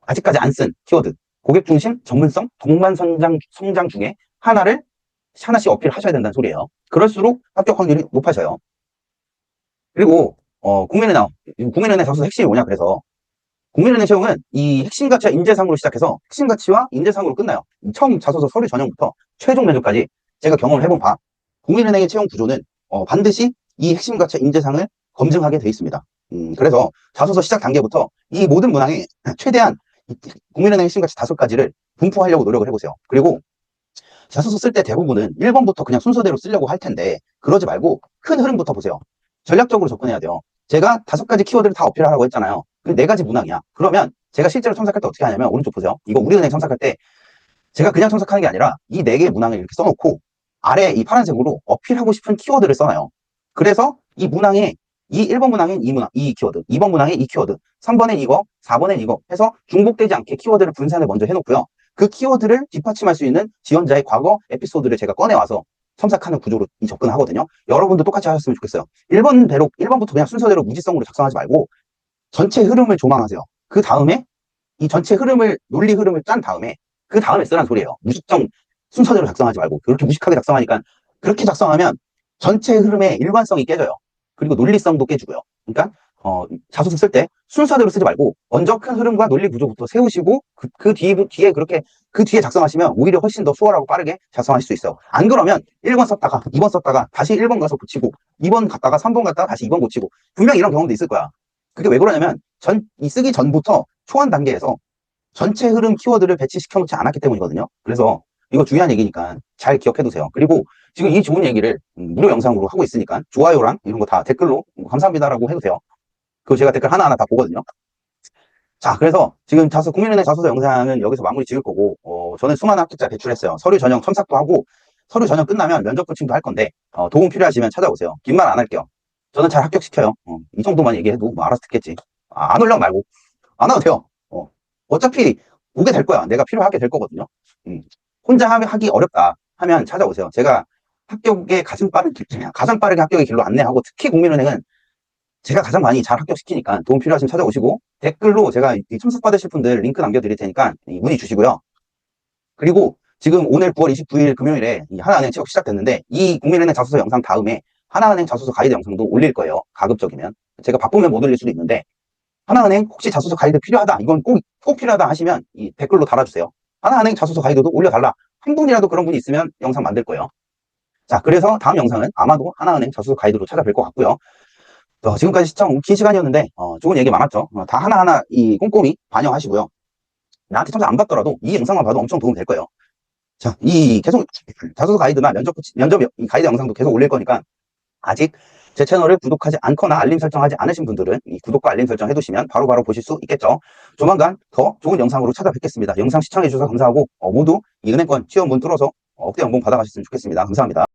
아직까지 안 쓴 키워드, 고객 중심, 전문성, 동반 성장 중에 하나씩 어필하셔야 된다는 소리예요. 그럴수록 합격 확률이 높아져요. 그리고 국민은행 자소서 핵심이 뭐냐? 그래서 국민은행 채용은 이 핵심 가치와 인재상으로 시작해서 핵심 가치와 인재상으로 끝나요. 처음 자소서 서류 전형부터 최종 면접까지 제가 경험을 해본 바 국민은행의 채용 구조는 반드시 이 핵심 가치와 인재상을 검증하게 돼 있습니다. 그래서 자소서 시작 단계부터 이 모든 문항에 최대한 국민은행 핵심 가치 5가지를 분포하려고 노력을 해보세요. 그리고 자소서 쓸 때 대부분은 1번부터 그냥 순서대로 쓰려고 할 텐데 그러지 말고 큰 흐름부터 보세요. 전략적으로 접근해야 돼요. 제가 5가지 키워드를 다 어필하라고 했잖아요. 근데 4가지 문항이야. 그러면 제가 실제로 첨삭할 때 어떻게 하냐면 오른쪽 보세요. 이거 우리은행 첨삭할 때 제가 그냥 첨삭하는 게 아니라 이 4개의 문항을 이렇게 써놓고 아래 이 파란색으로 어필하고 싶은 키워드를 써놔요. 그래서 이 문항에 이 1번 문항엔 이 키워드, 2번 문항에 이 키워드, 3번엔 이거, 4번엔 이거 해서 중복되지 않게 키워드를 분산을 먼저 해놓고요. 그 키워드를 뒷받침할 수 있는 지원자의 과거 에피소드를 제가 꺼내와서 첨삭하는 구조로 접근하거든요. 여러분도 똑같이 하셨으면 좋겠어요. 1번부터 그냥 순서대로 무지성으로 작성하지 말고 전체 흐름을 조망하세요. 그 다음에 이 전체 논리 흐름을 짠 다음에 그 다음에 쓰라는 소리예요. 무작정 순서대로 작성하지 말고 그렇게 무식하게 작성하니까 그렇게 작성하면 전체 흐름의 일관성이 깨져요. 그리고 논리성도 깨지고요. 그러니까 자소서 쓸 때 순서대로 쓰지 말고 먼저 큰 흐름과 논리 구조부터 세우시고 그 뒤에 작성하시면 오히려 훨씬 더 수월하고 빠르게 작성하실 수 있어요. 안 그러면 1번 썼다가 2번 썼다가 다시 1번 가서 고치고 2번 갔다가 3번 갔다가 다시 2번 고치고 분명 이런 경험도 있을 거야. 그게 왜 그러냐면 쓰기 전부터 초안 단계에서 전체 흐름 키워드를 배치시켜 놓지 않았기 때문이거든요. 그래서 이거 중요한 얘기니까 잘 기억해 두세요. 그리고 지금 이 좋은 얘기를 무료 영상으로 하고 있으니까 좋아요랑 이런 거 다 댓글로 감사합니다라고 해도 돼요. 그거 제가 댓글 하나하나 다 보거든요. 자, 그래서 지금 국민은행 자소서 영상은 여기서 마무리 지을 거고, 저는 수많은 합격자 배출했어요. 서류 전형 첨삭도 하고, 서류 전형 끝나면 면접 코칭도 할 건데, 도움 필요하시면 찾아오세요. 긴 말 안 할게요. 저는 잘 합격시켜요. 이 정도만 얘기해도 뭐 알아서 듣겠지. 안 올려면 말고. 안 와도 돼요. 어차피 오게 될 거야. 내가 필요하게 될 거거든요. 혼자 하기 어렵다 하면 찾아오세요. 제가 합격의 가장 빠르게 합격의 길로 안내하고, 특히 국민은행은 제가 가장 많이 잘 합격시키니까 도움 필요하시면 찾아오시고 댓글로 제가 첨삭받으실 분들 링크 남겨드릴 테니까 문의 주시고요. 그리고 지금 오늘 9월 29일 금요일에 하나은행 취업 시작됐는데 이 국민은행 자소서 영상 다음에 하나은행 자소서 가이드 영상도 올릴 거예요. 가급적이면. 제가 바쁘면 못 올릴 수도 있는데 하나은행 혹시 자소서 가이드 필요하다 이건 꼭 필요하다 하시면 이 댓글로 달아주세요. 하나은행 자소서 가이드도 올려달라. 한 분이라도 그런 분이 있으면 영상 만들 거예요. 자, 그래서 다음 영상은 아마도 하나은행 자소서 가이드로 찾아뵐 것 같고요. 지금까지 시청 긴 시간이었는데 좋은 얘기 많았죠. 다 하나하나 꼼꼼히 반영하시고요. 나한테 첨삭 안 받더라도 이 영상만 봐도 엄청 도움 될 거예요. 자, 계속 자소서 가이드나 면접 가이드 영상도 계속 올릴 거니까 아직 제 채널을 구독하지 않거나 알림 설정하지 않으신 분들은 이 구독과 알림 설정 해두시면 바로바로 보실 수 있겠죠. 조만간 더 좋은 영상으로 찾아뵙겠습니다. 영상 시청해주셔서 감사하고 모두 이 은행권 취업 문 뚫어서 억대 연봉 받아가셨으면 좋겠습니다. 감사합니다.